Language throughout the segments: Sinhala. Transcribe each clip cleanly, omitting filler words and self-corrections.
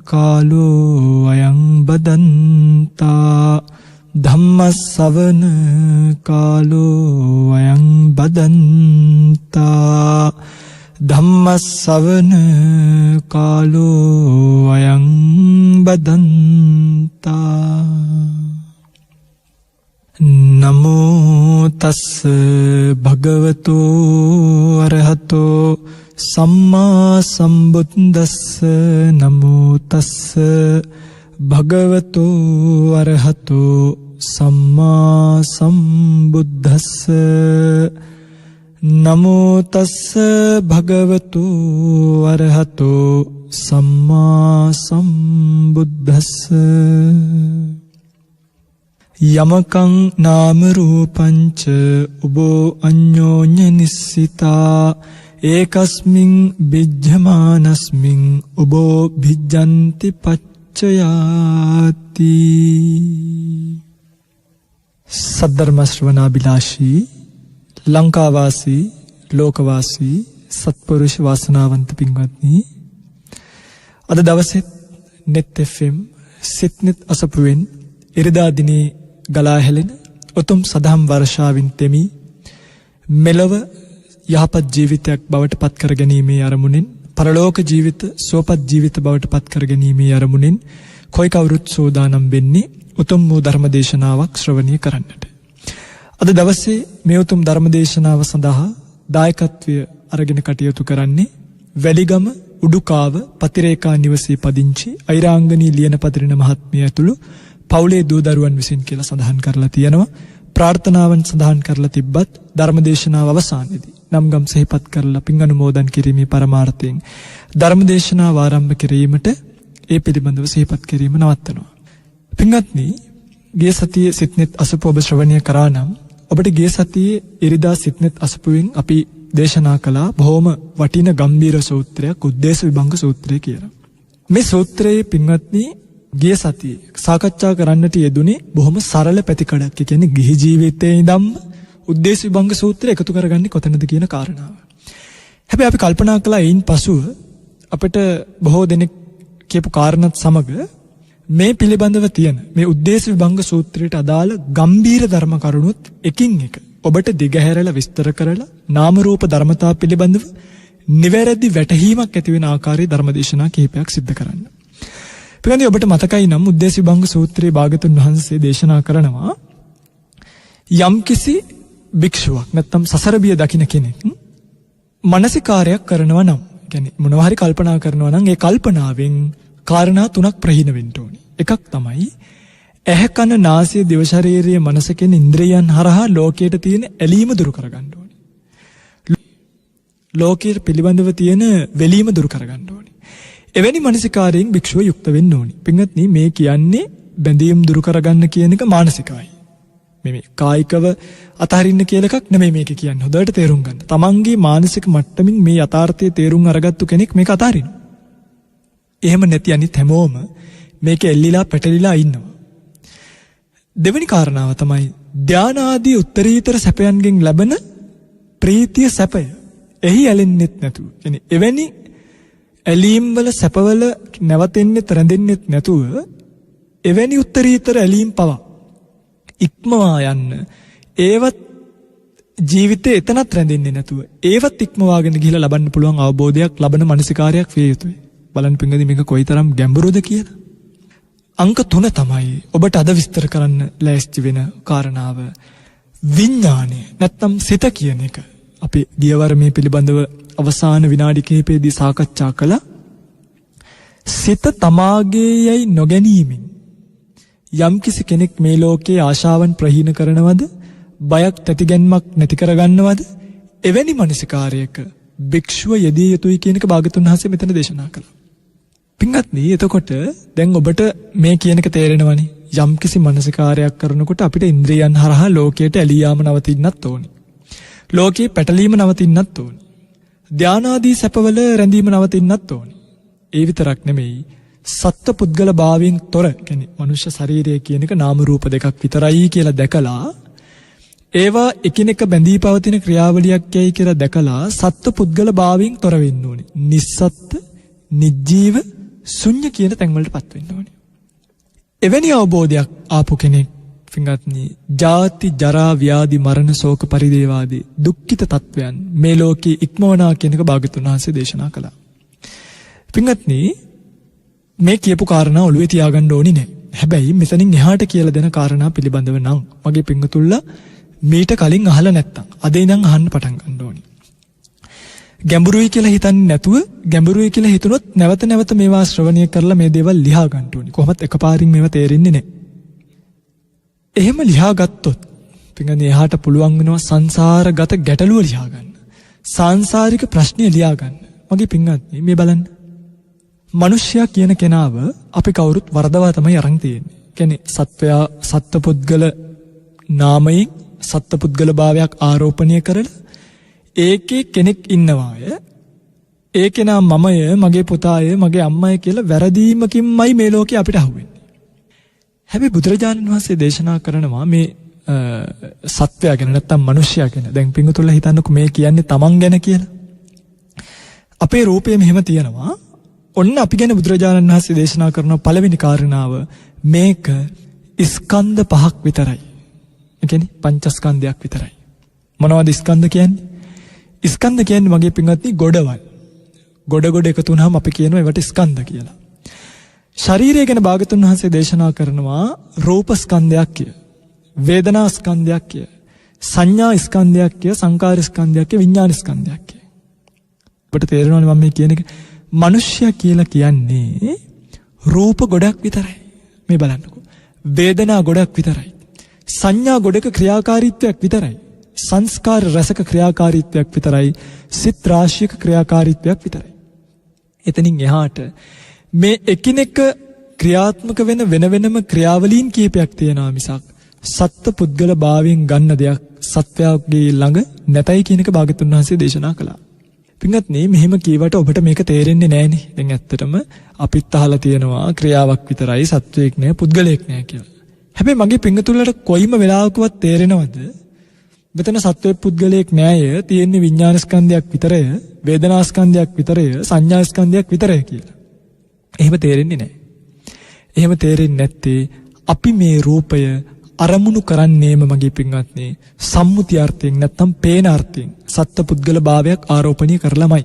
කාලෝ අයං බදන්තා ධම්මස්සවන කාලෝ අයං බදන්තා ධම්මස්සවන කාලෝ අයං බදන්තා නමෝ තස්ස භගවතෝ අරහතෝ සම්මා සම්බුද්දස්ස නමෝ තස්ස භගවතෝ අරහතෝ සම්මා සම්බුද්දස්ස නමෝ තස්ස භගවතෝ අරහතෝ සම්මා සම්බුද්දස්ස යමකං නාම රූපංච උබෝ අඤ්ඤෝඤ්ඤ නිස්සිතා ඒකස්මින් බිජ්ජමානස්මින් උබෝ බිජ්ජන්ති පච්චයාති. සද්ධර්ම ශ්‍රවණාබිලාෂී ලංකාවාසී ලෝකවාසී සත්පුරුෂ වාසනාවන්ත පින්වත්නි, අද දවසේ net fm සිත්නෙත් අසපුවෙන් ඉරිදා දිනේ ගලා හැලෙන උතුම් සදහම් වර්ෂාවින් තෙමි මෙලව යහපත් ජීවිතයක් බවට පත් කර ගැනීමේ අරමුණින්, පරලෝක ජීවිත සුවපත් ජීවිත බවට පත් කර ගැනීමේ අරමුණින් කොයි කවුරුත් සෝදානම් වෙන්නේ උතුම් වූ ධර්ම දේශනාවක් ශ්‍රවණය කරන්නට. අද දවසේ මේ උතුම් ධර්ම දේශනාව සඳහා දායකත්වය අරගෙන කටයුතු කරන්නේ වැලිගම උඩුකාව පතිරේකා නිවසේ පදිංචි අයිරාංගනී ලියනපතිරණ මහත්මිය ඇතුළු පවුලේ දූ දරුවන් විසින් කියලා සඳහන් කරලා තියෙනවා. ප්‍රාර්ථනාවන් සඳහන් කරලා තිබ්බත් ධර්මදේශනාව අවසානයේදී නම් ගම් සිහිපත් කරලා පින් අනුමෝදන් කිරීමේ පරමාර්ථයෙන් ධර්මදේශනාව ආරම්භ කිරීමට ඒ පිළිබඳව සිහිපත් කිරීම නවත්තනවා. පින්වත්නි, ගිය සතියේ සිත්නෙත් අසපු ඔබ ශ්‍රවණය කරා නම් ඔබට ගිය සතියේ ඉරිදා සිත්නෙත් අසපුවෙන් අපි දේශනා කළා බොහොම වටින ගම්බීර සූත්‍රයක්, උද්දේශ විභංග සූත්‍රය කියලා. මේ සූත්‍රයේ පින්වත්නි ගිය සතියේ සාකච්ඡා කරන්නට යෙදුනේ බොහොම සරල පැතිකඩක්. ඒ කියන්නේ ගිහි ජීවිතයේ ඉඳන්ම උද්දේශ විභංග සූත්‍රය එකතු කරගන්නේ කොතනද කියන කාරණාව. හැබැයි අපි කල්පනා කළා එයින් පසුව අපිට බොහෝ දෙනෙක් කියපු කාරණාත් සමග මේ පිළිබඳව තියෙන මේ උද්දේශ විභංග සූත්‍රයට අදාළ ගම්බීර ධර්ම කරුණුත් එකින් එක ඔබට දිගහැරලා විස්තර කරලා නාම රූප ධර්මතා පිළිබඳව නිවැරදි වැටහීමක් ඇති වෙන ආකාරයේ ධර්මදේශනා කිහිපයක් සිද්ධ කරන්න. පිළිගන්නේ ඔබට මතකයි නම් උද්දේශ විභංග සූත්‍රයේ භාගතුන් වහන්සේ දේශනා කරනවා යම්කිසි භික්ෂුවක් නැත්නම් සසර බිය දකින්න කෙනෙක් මානසිකාරයක් කරනවා නම්, කියන්නේ මොනවා හරි කල්පනා කරනවා නම් ඒ කල්පනාවෙන් කාරණා තුනක් ප්‍රහීන වෙන්න ඕනේ. එකක් තමයි ඇහැ කන නාසය දිව ශරීරයේ මනස කියන ඉන්ද්‍රියයන් හරහා ලෝකයට තියෙන ඇලීම දුරු කරගන්න ඕනේ. ලෝකයේ පිළිබඳව තියෙන වෙලීම දුරු කරගන්න ඕනේ. එවැනි මානසිකාරයෙන් භික්ෂුව යුක්ත වෙන්න ඕනේ. පින්වත්නි, මේ කියන්නේ බැඳීම් දුරු කරගන්න කියන එක මානසිකයි. මේ කායිකව අතහරින්න කියලා එකක් නෙමෙයි මේක කියන්නේ. හොඳට තේරුම් ගන්න. තමන්ගේ මානසික මට්ටමින් මේ යථාර්ථයේ තේරුම් අරගත්තු කෙනෙක් මේක අතහරිනවා. එහෙම නැති අනිත් හැමෝම මේක එල්ලිලා පැටලිලා ඉන්නවා. දෙවෙනි කාරණාව තමයි ධානාදී උත්තරීතර සැපයන්ගෙන් ලැබෙන ප්‍රීතිය සැපය. එහි ඇලෙන්නෙත් නැතුව. කියන්නේ එවැනි ඇලීම් වල සැපවල නැවතෙන්නෙත් රැඳෙන්නෙත් නැතුව එවැනි උත්තරීතර ඇලීම් පවා ඉක්මවා යන්න, ඒවත් ජීවිතේ එතනත් රැඳෙන්නේ නැතුව ඒවත් ඉක්මවාගෙන ගිහිලා ලබන්න පුළුවන් අවබෝධයක් ලබන මානසිකාරයක් විය යුතුයි. බලන්න පින්වදින් මේක කොයිතරම් ගැඹුරුද කියලා. අංක 3 තමයි ඔබට අද විස්තර කරන්න ලෑස්ති වෙන කාරණාව. විඥානය නැත්තම් සිත කියන එක. අපි ගියවර මේ පිළිබඳව අවසාන විනාඩි කිහිපෙදී සාකච්ඡා කළා. සිත තමාගේ යයි නොගැනීමෙන් යම්කිසි කෙනෙක් මේ ලෝකයේ ආශාවන් ප්‍රහීන කරනවද, බයක් තැතිගැන්මක් නැති කරගන්නවද, එවැනි මානසිකාරයක භික්ෂුව යෙදිය යුතුයි කියන එක භාගතුන් වහන්සේ මෙතන දේශනා කළා. පින්වත්නි, එතකොට දැන් ඔබට මේ කියන එක තේරෙනවනේ. යම්කිසි මානසිකාරයක් කරනකොට අපිට ඉන්ද්‍රියයන් හරහා ලෝකයට ඇලී යාම නවතින්නත් ඕනේ. ලෝකේ පැටලීම නවතින්නත් ඕනේ. ධානාදී සැපවල රැඳීම නවතින්නත් ඕනේ. ඒ විතරක් නෙමෙයි, සත්ත්ව පුද්ගල භාවයෙන් තොර, කියන්නේ මනුෂ්‍ය ශරීරය කියන එක නාම රූප දෙකක් විතරයි කියලා දැකලා ඒවා එකිනෙක බැඳී පවතින ක්‍රියාවලියක් යයි කියලා දැකලා සත්ත්ව පුද්ගල භාවයෙන් තොර වෙන්න ඕනේ. නිස්සත්ත්ව, නිජීව, ශුන්‍ය කියන තැන් වලටපත් වෙන්න ඕනේ. එවැනි අවබෝධයක් ආපු කෙනෙක් පින්වත්නි ජාති ජරා ව්‍යාධි මරණ ශෝක පරිදේවාදී දුක්ඛිත තත්වයන් මේ ලෝකේ ඉක්මවනා කියන එක භාග්‍යතුන් වහන්සේ දේශනා කළා. පින්වත්නි මේ කියපු කාරණා ඔළුවේ තියාගන්න ඕනි නෑ. හැබැයි මෙතනින් එහාට කියලා දෙන කාරණා පිළිබඳව නම් මගේ පින්වතුන්ලා මීට කලින් අහලා නැත්තම් අද ඉඳන් අහන්න පටන් ගන්න ඕනි. ගැඹුරුයි කියලා හිතන්නේ නැතුව ගැඹුරුයි කියලා හිතුනොත් නැවත නැවත මේවා ශ්‍රවණය කරලා මේ දේවල් ලියා ගන්න ඕනි. කොහොමත් එකපාරින් මේවා තේරෙන්නේ නැහැ. එහෙම ලියා ගත්තොත් පින්ගන්නේ එහාට පුළුවන් වෙනවා සංසාරගත ගැටලුව ලියා ගන්න. සාංශාරික ප්‍රශ්න ලියා ගන්න. මගේ පින්වත්නි මේ බලන්න. මිනිසයා කියන කෙනාව අපි කවුරුත් වරදවා තමයි අරන් තියෙන්නේ. කියන්නේ සත්වයා සත්පුද්ගල නාමයෙන් සත්පුද්ගල භාවයක් ආරෝපණය කරලා ඒකේ කෙනෙක් ඉන්නවාය. ඒ කෙනා මමය, මගේ පුතාය, මගේ අම්මය කියලා වැරදීමකින්මයි මේ ලෝකේ අපිට අහුවෙන්නේ. හැබැයි බුදුරජාණන් වහන්සේ දේශනා කරනවා මේ සත්වයා ගැන නැත්තම් මිනිසයා ගැන. දැන් පින්වතුන්ලා හිතන්නකෝ මේ කියන්නේ තමන් ගැන කියලා. අපේ රූපය මෙහෙම තියෙනවා. ඔන්න අපි ගැන බුදුරජාණන් වහන්සේ දේශනා කරන පළවෙනි කාරණාව මේක ස්කන්ධ පහක් විතරයි. ඒ කියන්නේ පංචස්කන්ධයක් විතරයි. මොනවද ස්කන්ධ කියන්නේ? ස්කන්ධ කියන්නේ මගේ පින්වත්නි ගොඩවල්. ගොඩ එකතු වුනහම අපි කියනවා ඒවට ස්කන්ධ කියලා. ශරීරය ගැන භාගතුන් වහන්සේ දේශනා කරනවා රූප ස්කන්ධයක් කිය. වේදනා ස්කන්ධයක් කිය. සංඥා ස්කන්ධයක් කිය. සංකාර ස්කන්ධයක් කිය. විඥාන ස්කන්ධයක් කිය. ඔබට තේරෙනවනේ මම මේ කියන එක. මිනිස්සය කියලා කියන්නේ රූප ගොඩක් විතරයි. මේ බලන්නකෝ. වේදනා ගොඩක් විතරයි. සංඥා ගොඩක ක්‍රියාකාරීත්වයක් විතරයි. සංස්කාර රසක ක්‍රියාකාරීත්වයක් විතරයි. සිත් රාශියක ක්‍රියාකාරීත්වයක් විතරයි. එතනින් එහාට මේ එකිනෙක ක්‍රියාත්මක වෙන වෙනම ක්‍රියාවලීන් කීපයක් තියෙනවා මිසක් සත්ත්ව පුද්ගල භාවයෙන් ගන්න දෙයක් සත්වයාගේ ළඟ නැතයි කියන එක භාගතුන් වහන්සේ දේශනා කළා. පින්වත්නි මෙහෙම කීවට ඔබට මේක තේරෙන්නේ නැහනේ. දැන් ඇත්තටම අපිත් අහලා තියෙනවා ක්‍රියාවක් විතරයි සත්වයක් නෑ පුද්ගලයෙක් නෑ කියලා. හැබැයි මගේ පින්වතුන්ලට කොයිම වෙලාවකවත් තේරෙනවද මෙතන සත්වයේ පුද්ගලයෙක් නෑය තියෙන්නේ විඥාන ස්කන්ධයක් විතරය වේදනා ස්කන්ධයක් විතරය සංඥා ස්කන්ධයක් විතරය කියලා. එහෙම තේරෙන්නේ නැහැ. එහෙම තේරෙන්නේ නැත්තේ අපි මේ රූපය අරමුණු කරන්නේම මගේ පින්වත්නි සම්මුති අර්ථයෙන් නැත්තම් පේන අර්ථයෙන් සත්පුද්ගල භාවයක් ආරෝපණය කරලාමයි.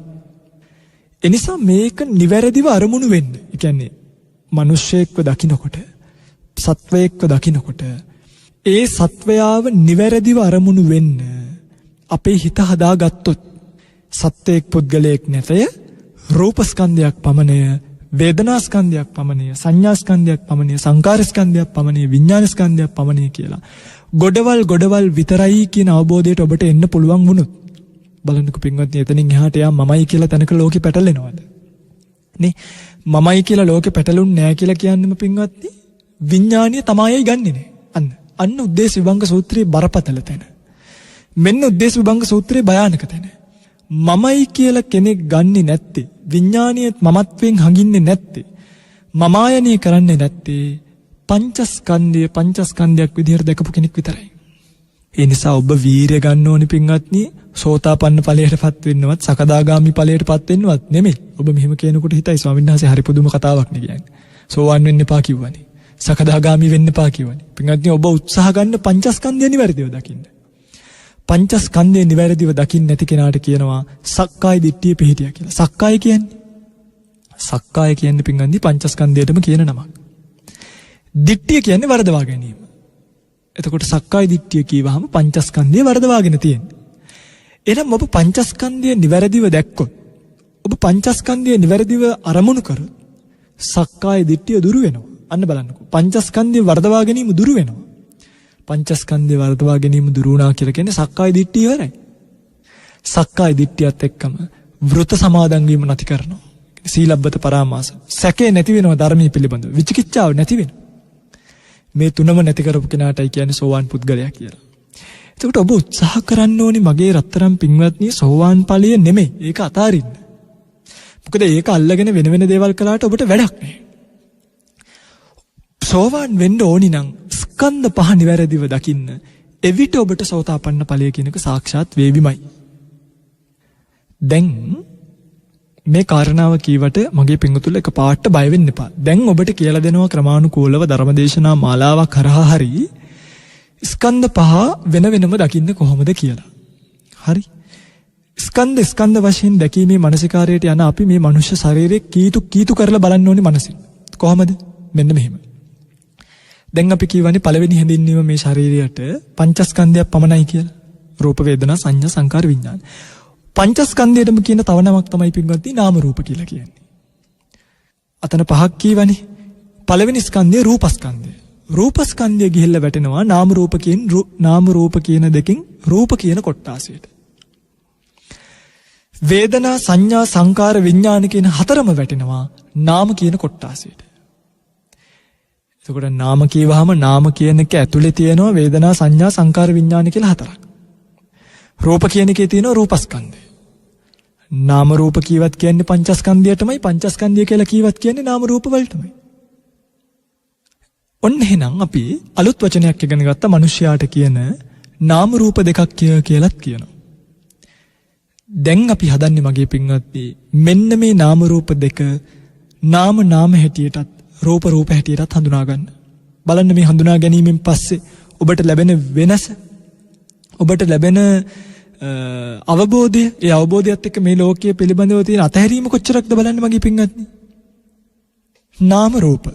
එනිසා මේක නිවැරදිව අරමුණු වෙන්න. ඒ කියන්නේ මිනිස්සෙක්ව දකින්නකොට සත්වයෙක්ව දකින්නකොට ඒ සත්වයාව නිවැරදිව අරමුණු වෙන්න අපේ හිත හදාගත්තොත් සත්වයෙක් පුද්ගලයෙක් නැතය රූප ස්කන්ධයක් පමණය වේදනා ස්කන්ධයක් පමණය සංඥා ස්කන්ධයක් පමණය සංකාර ස්කන්ධයක් පමණය විඥාන ස්කන්ධයක් පමණය කියලා ගොඩවල් විතරයි කියන අවබෝධයට ඔබට එන්න පුළුවන් වුණොත් බලන්නකෝ පින්වත්නි එතනින් එහාට යා මමයි කියලා තැනක ලෝකෙ පැටලෙනවද නේ මමයි කියලා ලෝකෙ පැටලුන්නේ නැහැ කියලා කියන්නේම පින්වත්නි විඥානිය තමයියි ගන්නෙ නේ අන්න උද්දේශ විභංග සූත්‍රයේ බරපතල තැන මෙන්න උද්දේශ විභංග සූත්‍රයේ භයානක තැන මමයි කියලා කෙනෙක් ගන්නෙ නැත්තේ විඥානියත් මමත්වෙන් හංගින්නේ නැත්තේ මමායනීය කරන්නේ නැත්තේ පංචස්කන්ධයක් විදිහට දැකපු කෙනෙක් විතරයි. ඒ නිසා ඔබ වීරිය ගන්න ඕනි පින්වත්නි සෝතාපන්න ඵලයටපත් වෙන්නවත් සකදාගාමි ඵලයටපත් වෙන්නවත් නෙමෙයි. ඔබ මෙහෙම කියනකොට හිතයි ස්වාමීන් වහන්සේ හරි පුදුම කතාවක් නේ කියන්නේ. සෝවන් වෙන්න එපා කිව්වනේ. සකදාගාමි වෙන්න එපා කිව්වනේ. පින්වත්නි ඔබ උත්සාහ ගන්න පංචස්කන්ධය නිවැරදිව දකින්න. පංචස්කන්ධය නිවැරදිව දකින්න නැති කෙනාට කියනවා සක්කාය දිට්ඨිය පිහිටියා කියලා. සක්කාය කියන්නේ පින්වත්නි පංචස්කන්ධයටම කියන නමක්. දිට්ඨිය කියන්නේ වරදවා ගැනීම. එතකොට සක්කාය දිට්ඨිය කියවහම පංචස්කන්ධය වරදවාගෙන තියෙන්නේ. එහෙනම් ඔබ පංචස්කන්ධය නිවැරදිව දැක්කොත් ඔබ පංචස්කන්ධය නිවැරදිව අරමුණු කරොත් සක්කාය දිට්ඨිය දුරු වෙනවා. අන්න බලන්නකෝ. පංචස්කන්ධය වරදවා ගැනීම දුරු වෙනවා. පංචස්කන්ධය වරදවා ගැනීම දුරු වුණා කියලා කියන්නේ සක්කාය දිට්ඨිය ඉවරයි. සක්කාය දිට්ඨියත් එක්කම වෘත සමාදන් වීම නැති කරනවා. සීලබ්බත පරාමාස. සැකේ නැති වෙනවා ධර්මයේ පිළිබඳව. විචිකිච්ඡාව නැති වෙනවා. මේ තුනම නැති කරපු කෙනාටයි කියන්නේ සෝවාන් පුද්ගලයා කියලා. එතකොට ඔබ උත්සාහ කරන්න ඕනි මගේ රත්තරන් පින්වත්නි සෝවාන් ඵලය නෙමෙයි. ඒක අතාරින්න. මොකද ඒක අල්ලගෙන වෙන දේවල් කළාට ඔබට වැඩක් නැහැ. සෝවාන් වෙන්න ඕනි නම් ස්කන්ධ පහ නිවැරදිව දකින්න. එවිට ඔබට සෝතාපන්න ඵලය කියන එක සාක්ෂාත් වේවිමයි. දැන් මේ කාරණාව කීවට මගේ පිංගුතුල එක පාට බය වෙන්න එපා. දැන් ඔබට කියලා දෙනවා ක්‍රමානුකූලව ධර්මදේශනා මාලාවක් කරහා හරි ස්කන්ධ පහ වෙන වෙනම දකින්න කොහොමද කියලා. හරි. ස්කන්ධ වශයෙන් දැකීමේ මානසිකාරයට යන අපි මේ මනුෂ්‍ය ශරීරයේ කීතු කරලා බලන්න ඕනේ මනසින්. කොහොමද? මෙන්න මෙහෙම. දැන් අපි කියවනේ පළවෙනි හැඳින්වීම මේ ශරීරයට පංචස්කන්ධයක් පමණයි කියලා. රූප වේදනා සංඥා සංකාර විඥාන. පංචස්කන්ධයටම කියන තව නමක් තමයි පින්වත්නි නාම රූප කියලා කියන්නේ. අතන පහක් කියවනේ. පළවෙනි ස්කන්ධය රූපස්කන්ධය. රූපස්කන්ධය ගිහිල්ලා වැටෙනවා නාම රූප කියන දෙකෙන් රූප කියන කොටාසයට. වේදනා සංඥා සංකාර විඥාන කියන හතරම වැටෙනවා නාම කියන කොටාසයට. එතකොට නාම කියවහම නාම කියන එක ඇතුලේ තියෙනවා වේදනා සංඥා සංකාර විඥාන කියලා හතරක්. රූප කියන එකේ තියෙනවා රූපස්කන්ධය. නාම රූප කීවත් කියන්නේ පංචස්කන්ධයටමයි පංචස්කන්ධය කියලා කීවත් කියන්නේ නාම රූප වලටමයි. ඔන්න එහෙනම් අපි අලුත් වචනයක් ඉගෙන ගත්ත මිනිස්යාට කියන නාම රූප දෙකක් කියලාත් කියනවා. දැන් අපි හදන්නේ මගේ පින්වත්නි මෙන්න මේ නාම රූප දෙක නාම හැටියටත් රූප හැටියටත් හඳුනා ගන්න. බලන්න මේ හඳුනා ගැනීමෙන් පස්සේ ඔබට ලැබෙන වෙනස ඔබට ලැබෙන අවබෝධය ඒ අවබෝධයත් එක්ක මේ ලෝකයේ පිළිබඳව තියෙන අතහැරීම කොච්චරක්ද බලන්න මගේ පින්වත්නි. නාම රූප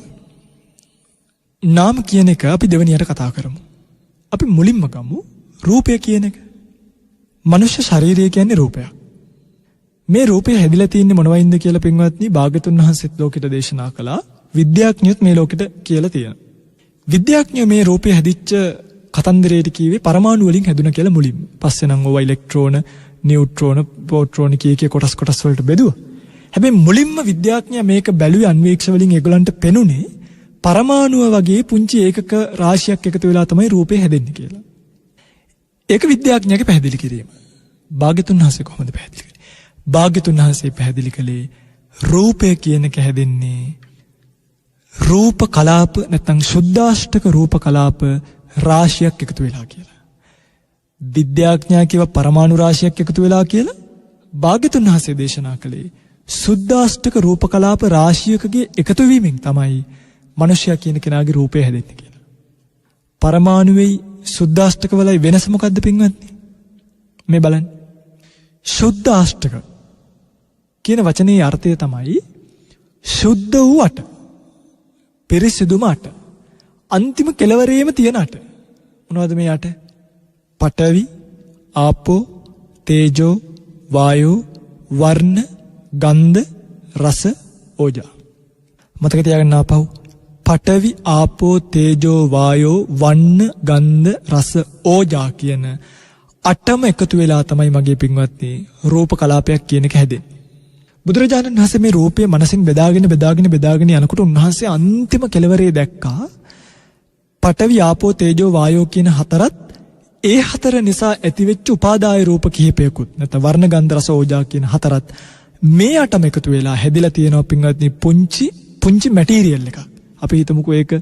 නාම කියන එක අපි දෙවෙනියට කතා කරමු. අපි මුලින්ම ගමු රූපය කියන එක. මනුෂ්‍ය ශරීරය කියන්නේ රූපයක්. මේ රූපය හැදිලා තියෙන්නේ මොනවයින්ද කියලා පින්වත්නි භාග්‍යතුන් වහන්සේත් ලෝකෙට දේශනා කළා. විද්‍යාඥයොත් මේ ලෝකෙට කියලා තියෙනවා. විද්‍යාඥයෝ මේ රූපය හැදිච්ච කතන්දරයට කියවේ පරමාණු වලින් හැදුණා කියලා මුලින්ම. පස්සේ නම් ඕවා ඉලෙක්ට්‍රෝන, නියුට්‍රෝන, ප්‍රෝටෝන කීකේ කොටස් වලට බෙදුවා. හැබැයි මුලින්ම විද්‍යාඥයා මේක බැලුවේ අන්වීක්ෂ වලින් ඒගොල්ලන්ට පෙනුනේ පරමාණුව වගේ පුංචි ඒකක රාශියක් එකතු වෙලා තමයි රූපේ හැදෙන්නේ කියලා. ඒක විද්‍යාඥයාගේ පැහැදිලි කිරීම. භාග්‍යතුන් වහන්සේ කොහොමද පැහැදිලි කළේ? භාග්‍යතුන් වහන්සේ පැහැදිලි කළේ රූපය කියන එක හැදෙන්නේ රූප කලාප නැත්නම් සුද්ධාෂ්ටක රූප කලාප රාශියක් එකතු වෙලා කියලා. විද්‍යාඥයා කියව පරමාණු රාශියක් එකතු වෙලා කියලා. භාග්‍යතුන් වහන්සේ දේශනා කළේ සුද්ධාෂ්ටක රූප කලාප රාශියකගේ එකතු වීමෙන් තමයි මනුෂ්‍යයා කියන කෙනාගේ රූපය හැදෙන්නේ කියලා. පරමාණුවේ සුද්ධාෂ්ටක වලයි වෙනස මොකද්ද පින්වත්නි? මේ බලන්න. සුද්ධාෂ්ටක කියන වචනේ අර්ථය තමයි සුද්ධ වූ අට. පිරිසිදුම අට. අන්තිම කෙලවරේම තියෙන අට. මොනවද මේ අට? පඨවි, ආපෝ, තේජෝ, වායෝ, වර්ණ, ගන්ධ, රස, ඕජා. මතක තියාගන්න ආපහු. පඨවි, ආපෝ, තේජෝ, වායෝ, වර්ණ, ගන්ධ, රස, ඕජා කියන අටම එකතු වෙලා තමයි මගේ පින්වත්නි රූප කලාපයක් කියන එක හැදෙන්නේ. බුදුරජාණන් වහන්සේ මේ රූපය මනසින් බෙදාගෙන යනකොට උන්වහන්සේ අන්තිම කෙලවරේ දැක්කා පඨවි ආපෝ තේජෝ වායෝ කියන හතරත් ඒ හතර නිසා ඇතිවෙච්ච උපාදාය රූප කිහිපයකුත් නැත්නම් වර්ණ ගන්ධ රස ඕජා කියන හතරත් මේ අටම එකතු වෙලා හැදිලා තියෙනවා පින්වත්නි පුංචි මැටීරියල් එකක්. අපි හිතමුකෝ ඒක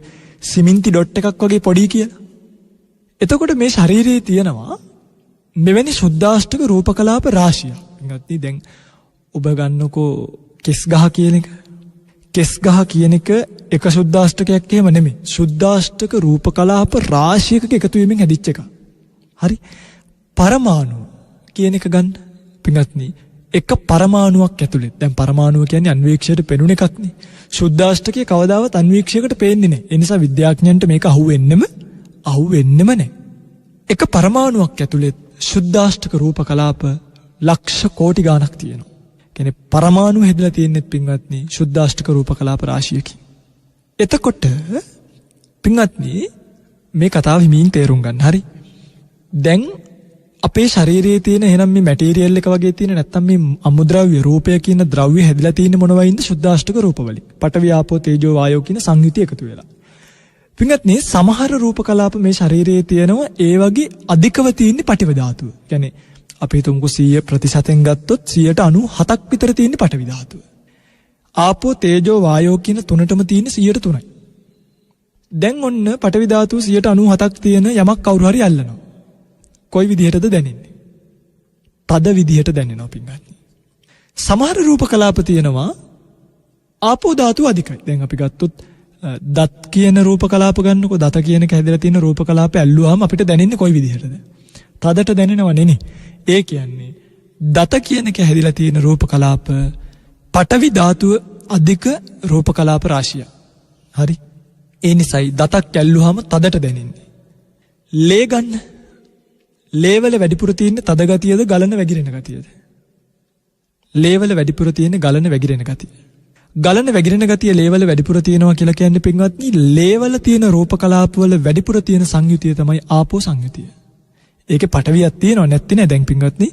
සිමෙන්ති ඩොට් එකක් වගේ පොඩි කියලා. එතකොට මේ ශරීරයේ තියෙනවා මෙවැනි සුද්ධාෂ්ටක රූප කලාප රාශියක්. පින්වත්නි දැන් ඔබ ගන්නකෝ කෙස් ගහ කියන එක. කෙස් ගහ කියන එක සුද්ධාෂ්ටකයක් එහෙම නෙමෙයි. සුද්ධාෂ්ටක රූප කලාප රාශියක එකතු වීමෙන් හැදිච්ච එකක්. හරි. පරමාණු කියන එක ගන්න. පින්වත්නි එක පරමාණුවක් ඇතුළේ. දැන් පරමාණුව කියන්නේ අන්වීක්ෂයට පෙනුන එකක් නේ. සුද්ධාෂ්ටකයේ කවදාවත් අන්වීක්ෂයකට පේන්නේ නැහැ. ඒ නිසා විද්‍යාඥයන්ට මේක අහුවෙන්නෙම නැහැ. එක පරමාණුවක් ඇතුළේ සුද්ධාෂ්ටක රූප කලාප ලක්ෂ කෝටි ගණක් තියෙනවා. කියන්නේ පරමාණු හැදලා තියෙන්නේ පින්වත්නි සුද්ධාෂ්ටක රූප කලාප රාශියකින්. එතකොට පින්වත්නි මේ කතාව හිමින් තේරුම් ගන්න. හරි. දැන් අපේ ශරීරයේ තියෙන එහෙනම් මේ මැටීරියල් එක වගේ තියෙන නැත්තම් මේ අමුද්‍රව්‍ය රූපය කියන ද්‍රව්‍ය හැදලා තියෙන්නේ මොනවයින්ද? සුද්ධාෂ්ටක රූප වලින්. පඨවි ආපෝ තේජෝ වායෝ කියන සංයුතිය එකතු වෙලා. පින්වත්නි සමහර රූප කලාප මේ ශරීරයේ තියෙනවා ඒ වගේ අධිකව තියෙන්නේ පඨවි ධාතුව. කියන්නේ අපි හිතමුකෝ 100% ගත්තොත් 97ක් විතර තියෙන්නේ පඨවි ධාතුව. ආපෝ තේජෝ වායෝ කියන තුනටම තියෙන්නේ 103යි. දැන් ඔන්න පඨවි ධාතුව 97ක් තියෙන යමක් කවුරු හරි අල්ලනවා. කොයි විදිහටද දැනෙන්නේ? තද විදිහට දැනෙනවා පින්වත්නි. සමහර රූප කලාප තියෙනවා ආපෝ ධාතුව අධිකයි. දැන් අපි ගත්තොත් දත් කියන රූප කලාප ගන්නකො දත කියන එක හැදලා තියෙන රූප කලාප ඇල්ලුවාම අපිට දැනෙන්නේ කොයි විදිහටද? තදට දැනෙනව නෙනේ. ඒ කියන්නේ දත කියන එක හැදලා තියෙන රූප කලාප පඨවි ධාතුව අධික රූප කලාප රාශිය. හරි. ඒ නිසායි දතක් ඇල්ලුවාම තදට දැනෙන්නේ. ලේ ගන්න. ලේ වල වැඩිපුර තියෙන තද ගතියද ගලන වැగిරෙන ගතියද? ලේ වල වැඩිපුර තියෙන ගලන වැగిරෙන ගතිය. ගලන වැగిරෙන ගතිය ලේ වල වැඩිපුර තියෙනවා කියලා කියන්නේ පින්වත්නි ලේ වල තියෙන රූප කලාප වල වැඩිපුර තියෙන සංයුතිය තමයි ආපෝ සංයුතිය. ඒකේ පටවියක් තියෙනව නැත්te නෑ දැන් පින්වත්නි.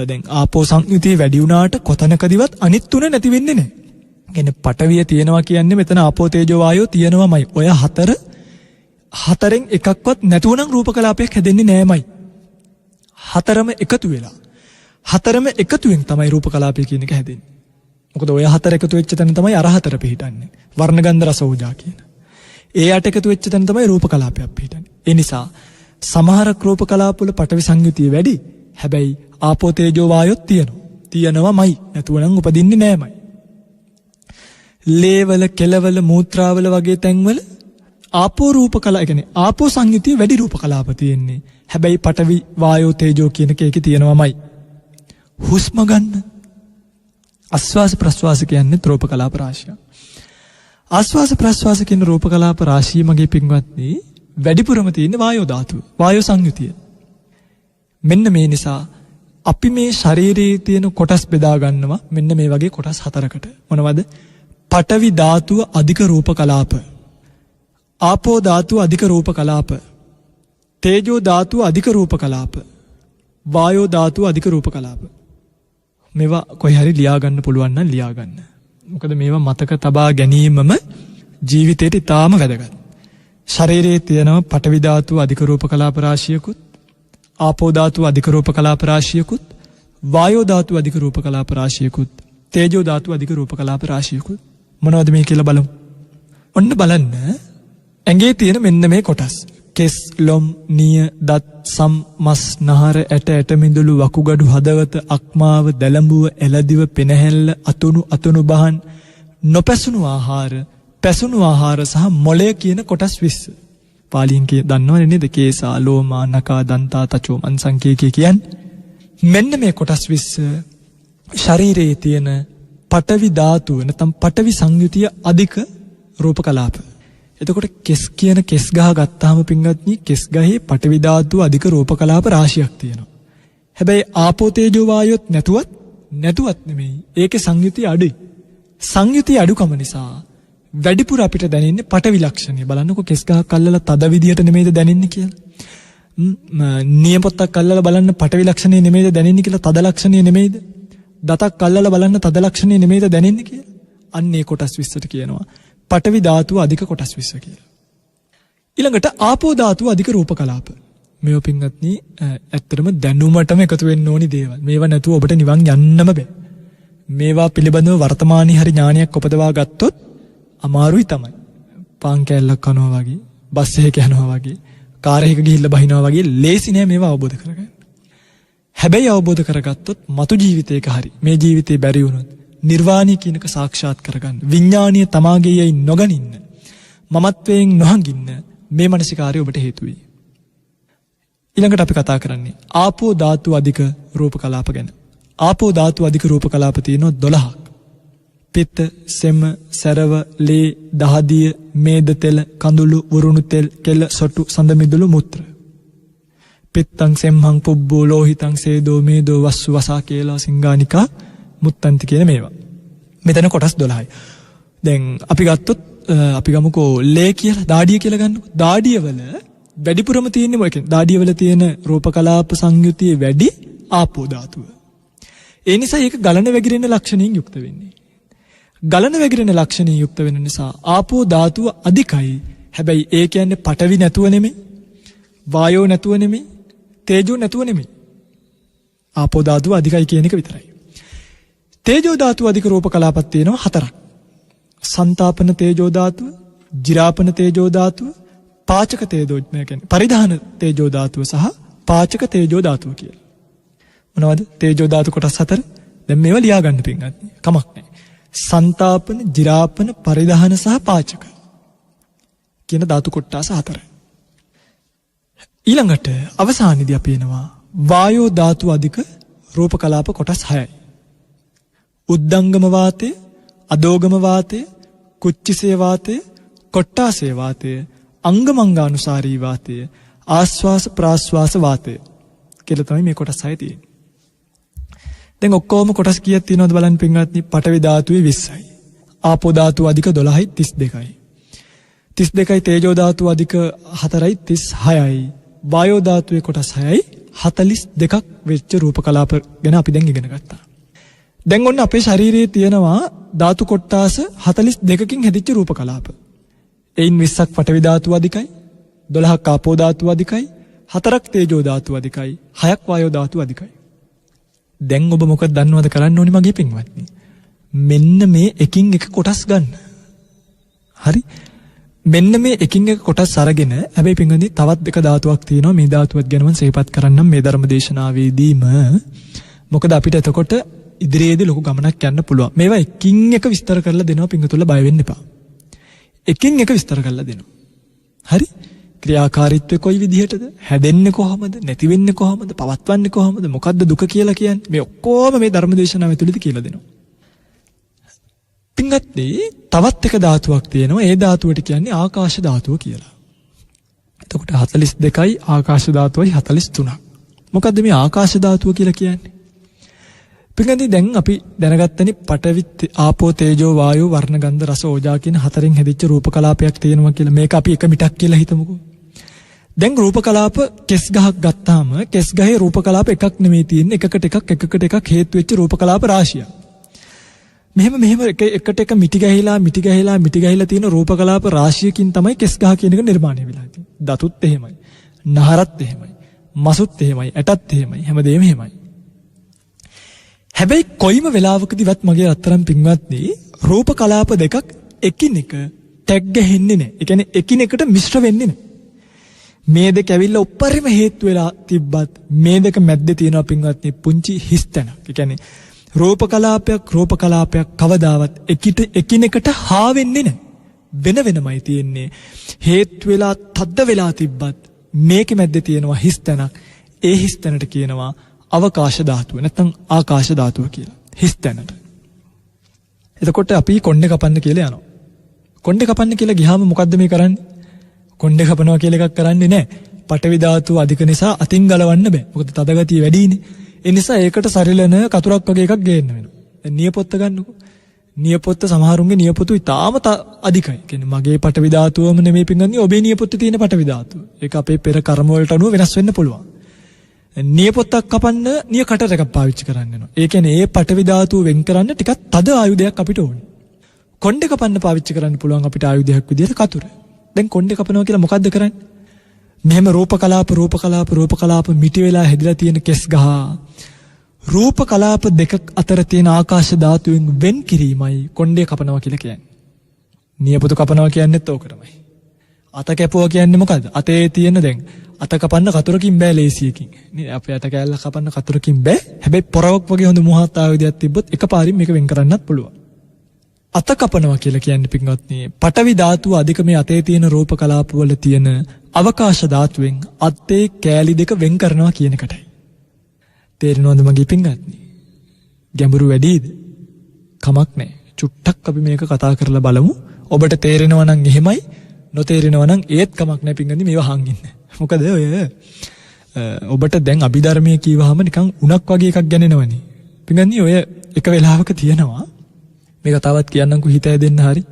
දැන් ආපෝ සංයුතිය වැඩි වුණාට කොතනකදීවත් අනිත් තුන නැති වෙන්නේ නෑ. කියන්නේ පටවිය තියෙනවා කියන්නේ මෙතන ආපෝ තේජෝ වායෝ තියෙනවමයි. ඔය හතරෙන් එකක්වත් නැතුවනම් රූප කලාපයක් හැදෙන්නේ නෑමයි. හතරම එකතු වෙලා. හතරම එකතුවෙන් තමයි රූප කලාපය කියන එක හැදෙන්නේ. මොකද ඔය හතර එකතු වෙච්ච තැන තමයි අර හතර පිහිටන්නේ. වර්ණ ගන්ධ රස ඕජා කියන. ඒ අට එකතු වෙච්ච තැන තමයි රූප කලාපයක් පිහිටන්නේ. ඒ නිසා සමහර රූප කලාප වල පටවි සංයුතිය වැඩි. හැබැයි ආපෝ තේජෝ වායොත් තියෙනවමයි. නැතුවනම් උපදින්නේ නෑමයි. ලේවල කෙලවල මූත්‍රාවල වගේ තැන්වල ආපෝ රූප කලාප කියන්නේ ආපෝ සංයුතිය වැඩි රූප කලාප තියෙන්නේ. හැබැයි පටවි වායෝ තේජෝ කියන එකේ තියෙනවමයි. හුස්ම ගන්න ආස්වාස ප්‍රස්වාස කියන්නේ රූප කලාප රාශිය. ආස්වාස ප්‍රස්වාස කියන රූප කලාප රාශිය මගේ පින්වත්නි වැඩිපුරම තියෙන වායෝ ධාතුව. වායෝ සංයුතිය. මෙන්න මේ නිසා අපි මේ ශරීරයේ තියෙන කොටස් බෙදා ගන්නවා මෙන්න මේ වගේ කොටස් හතරකට. මොනවද? පඨවි ධාතුව අධික රූප කලාප. ආපෝ ධාතුව අධික රූප කලාප. තේජෝ ධාතුව අධික රූප කලාප. වායෝ ධාතුව අධික රූප කලාප. මේවා කොහේ හරි ලියා ගන්න පුළුවන් නම් ලියා ගන්න. මොකද මේවා මතක තබා ගැනීමම ජීවිතේට ඉතාම වැදගත්. ශරීරයේ තියෙන පඨවි ධාතුව අධික රූප කලාප රාශියකුත්, ආපෝ ධාතුව අධික රූප කලාප රාශියකුත්, වායෝ ධාතුව අධික රූප කලාප රාශියකුත්, තේජෝ ධාතුව අධික රූප කලාප රාශියකුත්. මොනවද මේ කියලා බලමු. ඔන්න බලන්න ඇඟේ තියෙන මෙන්න මේ කොටස්. කෙස්, ලොම්, නිය, දත්, සම්, මස්, නහර, ඇට මිදුළු, වකුගඩු, හදවත, අක්මාව, දැලඹුව, එළදිව, පෙනහැල්ල, අතුණු බහන්, නොපැසුණු ආහාර, පැසුණු ආහාර සහ මොළය කියන කොටස් 20. පාලියෙන් දන්නවනේ නේද? කේසා, ලෝමා, නකා, දන්තා, තචෝ, මන්සංකේ කියන්නේ. මෙන්න මේ කොටස් 20 ශරීරයේ තියෙන පඨවි ධාතුව නැත්නම් පඨවි සංයුතිය අධික රූප කලාප. එතකොට කෙස් කියන කෙස් ගහ ගත්තාම පින්වත්නි කෙස් ගහේ පඨවි ධාතුව අධික රූප කලාප රාශියක් තියෙනවා. හැබැයි ආපෝ තේජෝ වායොත් නැතුවත් නෙමෙයි. ඒකේ සංයුතිය අඩුයි. සංයුතිය අඩුකම නිසා වැඩිපුර අපිට දැනෙන්නේ පඨවි ලක්ෂණය. බලන්නකො කෙස් ගහක් අල්ලලා තද විදියට නෙමෙයිද දැනෙන්නේ කියලා. නියපොත්තක් අල්ලලා බලන්න පඨවි ලක්ෂණය නෙමෙයිද දැනෙන්නේ කියලා තද ලක්ෂණය නෙමෙයිද? දතක් අල්ලලා බලන්න තද ලක්ෂණය නෙමෙයිද දැනෙන්නේ කියලා. අන්න ඒ කොටස් 20ට කියනවා පඨවි ධාතුව අධික කොටස් 20 කියලා. ඊළඟට ආපෝ ධාතුව අධික රූප කලාප. මේව පින්වත්නි ඇත්තටම දැනුමටම එකතු වෙන්න ඕනි දේවල්. මේවා නැතුව ඔබට නිවන් යන්නම බෑ. මේවා පිළිබඳව වර්තමානයේ හරි ඥානයක් උපදවා ගත්තොත් අමාරුයි තමයි. පාන් කෑල්ලක් කනවා වගේ, බස් එකක යනවා වගේ, කාර් එකක ගිහිල්ලා බහිනවා වගේ ලේසි නෑ මේවා අවබෝධ කරගන්න. හැබැයි අවබෝධ කරගත්තොත් මතු ජීවිතයක හරි මේ ජීවිතේ බැරි වුණොත් නිර්වාණය කියනක සාක්ෂාත් කරගන්න විඥානීය තමාගේයයි නොගනින්න මමත්වයෙන් නොහඟින්න මේ මනසිකාරය ඔබට හේතු වෙයි. ඊළඟට අපි කතා කරන්නේ ආපෝ ධාතු අධික රූප කලාප ගැන. ආපෝ ධාතු අධික රූප කලාප තියෙනවා 12ක්. පිත්ත, සෙම, සරව, ලේ, දහදිය, මේද තෙල, කඳුළු, වරුණු තෙල්, කෙල, සොටු, සඳ මිදුළු, මුත්‍ර. පිත්තං සෙම්හං පුබ්බෝ ලෝහිතං සේදෝ මේදෝ වස්සු වසා කියලා සිංගානිකා මුත්තන්ති කියන මේවා. මෙතන කොටස් 12යි. දැන් අපි ගත්තොත් අපි ගමුකෝ ලේ කියලා දාඩිය කියලා ගන්නකො. දාඩිය වල වැඩිපුරම තියෙන්නේ මොකක්ද? දාඩිය වල තියෙන රූප කලාප සංයුතිය වැඩි ආපෝ ධාතුව. ඒ නිසා ඒක ගලන වැగిරෙන ලක්ෂණයෙන් යුක්ත වෙන්නේ. ගලන වැగిරෙන ලක්ෂණයෙන් යුක්ත වෙන නිසා ආපෝ ධාතුව අධිකයි. හැබැයි ඒ කියන්නේ පඨවි නැතුව නෙමෙයි, වායෝ නැතුව නෙමෙයි, තේජෝ නැතුව නෙමෙයි. ආපෝ ධාතුව අධිකයි කියන එක විතරයි. තේජෝ ධාතුව අධික රූප කලාපක් තියෙනවා 4ක්. සංතාපන තේජෝ ධාතුව, ජිරාපන තේජෝ ධාතුව, පාචක තේජෝ කියන්නේ පරිධාන තේජෝ ධාතුව සහ පාචක තේජෝ ධාතුව කියලා. මොනවද? තේජෝ ධාතු කොටස් 4 දැන් මේවා ලියා ගන්න පින්වත්නි. කමක් නැහැ. සංතාපන, ජිරාපන, පරිධාන සහ පාචක කියන ධාතු කොටස් 4. ඊළඟට අවසානයේදී අපි එනවා වායෝ ධාතු අධික රූප කලාප කොටස් 6යි. උද්දංගම වාතය, අදෝගම වාතය, කුච්චිසේ වාතය, කොට්ටාසේ වාතය, අංගමංගානුසාරී වාතය, ආස්වාස ප්‍රාස්වාස වාතය කියලා තමයි මේ කොටස් 6 තියෙන්නේ. දැන් ඔක්කොම කොටස් කීයක් තියෙනවද බලන්න පින්වත්නි. පඨවි ධාතුවේ 20යි. ආපෝ ධාතුව අධික 12යි 32යි. 32යි තේජෝ ධාතුව අධික 4යි 36යි. වායෝ ධාතුවේ කොටස් 6යි 42ක් වෙච්ච රූප කලාප ගැන අපි දැන් ඉගෙන ගත්තා. දැන් ඔන්න අපේ ශරීරයේ තියෙනවා ධාතු කොටස් 42කින් හැදිච්ච රූප කලාප. එයින් 20ක් පඨවි ධාතුව අධිකයි, 12ක් ආපෝ ධාතුව අධිකයි, 4ක් තේජෝ ධාතුව අධිකයි, 6ක් වායෝ ධාතුව අධිකයි. දැන් ඔබ මොකද දන්නවද කරන්න ඕනි මගේ පින්වත්නි? මෙන්න මේ එකින් එක කොටස් ගන්න. හරි? මෙන්න මේ එකින් එක කොටස් අරගෙන හැබැයි පින්වත්නි තවත් එක ධාතුවක් තියෙනවා. මේ ධාතුවත් ගැන මම සිහිපත් කරන්නම් මේ ධර්ම දේශනාවේදීම. මොකද අපිට එතකොට ඉදිරියේදී ලොකු ගමනක් යන්න පුළුවන්. මේවා එකින් එක විස්තර කරලා දෙනවා පින්වතුන්ලා බය වෙන්න එපා. එකින් එක විස්තර කරලා දෙනවා. හරි? ක්‍රියාකාරීත්වය කොයි විදිහටද? හැදෙන්නේ කොහොමද? නැති වෙන්නේ කොහොමද? පවත්වන්නේ කොහොමද? මොකද්ද දුක කියලා කියන්නේ? මේ ඔක්කොම මේ ධර්ම දේශනාව ඇතුළතදී කියලා දෙනවා. පින්වත්නි තවත් එක ධාතුවක් තියෙනවා. ඒ ධාතුවට කියන්නේ ආකාශ ධාතුව කියලා. එතකොට 42යි ආකාශ ධාතුවයි 43ක්. මොකද්ද මේ ආකාශ ධාතුව කියලා කියන්නේ? පින්වත්නි දැන් අපි දැනගත්තනේ පඨවි, ආපෝ, තේජෝ, වායෝ, වර්ණ, ගන්ධ, රස, ඕජා කියන 4න් හැදිච්ච රූප කලාපයක් තියෙනවා කියලා. මේක අපි එක මිටක් කියලා හිතමුකෝ. දැන් රූප කලාප කෙස් ගහක් ගත්තාම කෙස් ගහේ රූප කලාප එකක් නෙමෙයි තියෙන්නේ. එකකට එකක් හේතු වෙච්ච රූප කලාප රාශියක්. මෙහෙම එකට එක මිටි ගහිලා තියෙන රූප කලාප රාශියකින් තමයි කෙස් ගහ කියන එක නිර්මාණය වෙලා තියෙන්නේ. දතුත් එහෙමයි. නහරත් එහෙමයි. මසුත් එහෙමයි. ඇටත් එහෙමයි. හැමදේම එහෙමයි. හැබැයි කොයිම වෙලාවකදීවත් මගේ අත්තරම් පින්වත්නි රූප කලාප දෙකක් එකිනෙක ටැග් ගහන්නේ නැහැ. ඒ කියන්නේ එකිනෙකට මිශ්‍ර වෙන්නේ නැහැ. මේ දෙක ඇවිල්ලා උපරිම හේතු වෙලා තිබ්බත් මේ දෙක මැද්දේ තියෙනවා පින්වත්නි පුංචි හිස් තැනක්. ඒ කියන්නේ රූප කලාපයක් කවදාවත් එකිනෙකට හා වෙන්නේ නැහැ. වෙන වෙනමයි තියෙන්නේ. හේතු වෙලා තද්ද වෙලා තිබ්බත් මේකෙ මැද්දේ තියෙනවා හිස් තැනක්. ඒ හිස් තැනට කියනවා අවකාශ ධාතුව නැත්නම් ආකාශ ධාතුව කියලා. හිස් තැනට. එතකොට අපි කොණ්ඩේ කපන්න කියලා යනවා. කොණ්ඩේ කපන්න කියලා ගියාම මොකද්ද මේ කරන්නේ? කොණ්ඩේ කපනවා කියලා එකක් කරන්නේ නැහැ. පඨවි ධාතුව අධික නිසා අතින් ගලවන්න බෑ. මොකද තද ගතිය වැඩිනේ. ඒ නිසා ඒකට සරිලන කතුරක් වගේ එකක් ගේන්න වෙනවා. දැන් නියපොත්ත ගන්නකො. නියපොත්ත සමහරුන්ගේ නියපොතු ඉතාම අධිකයි. කියන්නේ මගේ පඨවි ධාතුවම නෙමෙයි පින්ගන්නේ ඔබේ නියපොත්තේ තියෙන පඨවි ධාතුව. ඒක අපේ පෙර කර්ම වලට අනුව වෙනස් වෙන්න පුළුවන්. නියපොත්තක් කපන්න නිය කටර් එකක් පාවිච්චි කරන්න වෙනවා. ඒ කියන්නේ ඒ පඨවි ධාතුව වෙන් කරන්න ටිකක් තද ආයුධයක් අපිට ඕනේ. කොණ්ඩේ කපන්න පාවිච්චි කරන්න පුළුවන් අපිට ආයුධයක් විදියට කතුර. දැන් කොණ්ඩේ කපනවා කියලා මොකද්ද කරන්නේ? මෙහෙම රූප කලාප මිටි වෙලා හැදිලා තියෙන කෙස් ගහ රූප කලාප දෙක අතර තියෙන ආකාශ ධාතුවෙන් වෙන් කිරීමයි කොණ්ඩේ කපනවා කියලා කියන්නේ. නියපොතු කපනවා කියන්නේත් ඕකටමයි. අත කැපුවා කියන්නේ මොකද්ද? අතේ තියෙන දැන් අත කපන්න කතුරකින් බෑ ලේසියකින්. නේ අපේ අත කැල්ල කපන්න කතුරකින් බෑ. හැබැයි පොරවක් වගේ හොඳ මුහත් ආයුධයක් තිබ්බොත් එකපාරින් මේක වෙන් කරන්නත් පුළුවන්. අත කපනවා කියලා කියන්නේ පින්වත්නි පඨවි ධාතුව අධික මේ අතේ තියෙන රූප කලාප වල තියෙන අවකාශ ධාතුවෙන් අතේ කෑලි දෙක වෙන් කරනවා කියන එකටයි. තේරෙනවද මගේ පින්වත්නි? ගැඹුරු වැඩිද? කමක් නැහැ. චුට්ටක් අපි මේක කතා කරලා බලමු. ඔබට තේරෙනවා නම් එහෙමයි, නොතේරෙනවා නම් ඒත් කමක් නැහැ පින්වත්නි මේවා හංගින්න. මොකද ඔය ඔබට දැන් අභිධර්මයේ කියවහම නිකන් උණක් වගේ එකක් ගැනෙනවනේ. පින්වත්නි ඔය එක වෙලාවක තියෙනවා මේක තවත් කියන්නම්කෝ හිත ඇදෙන්න හරි.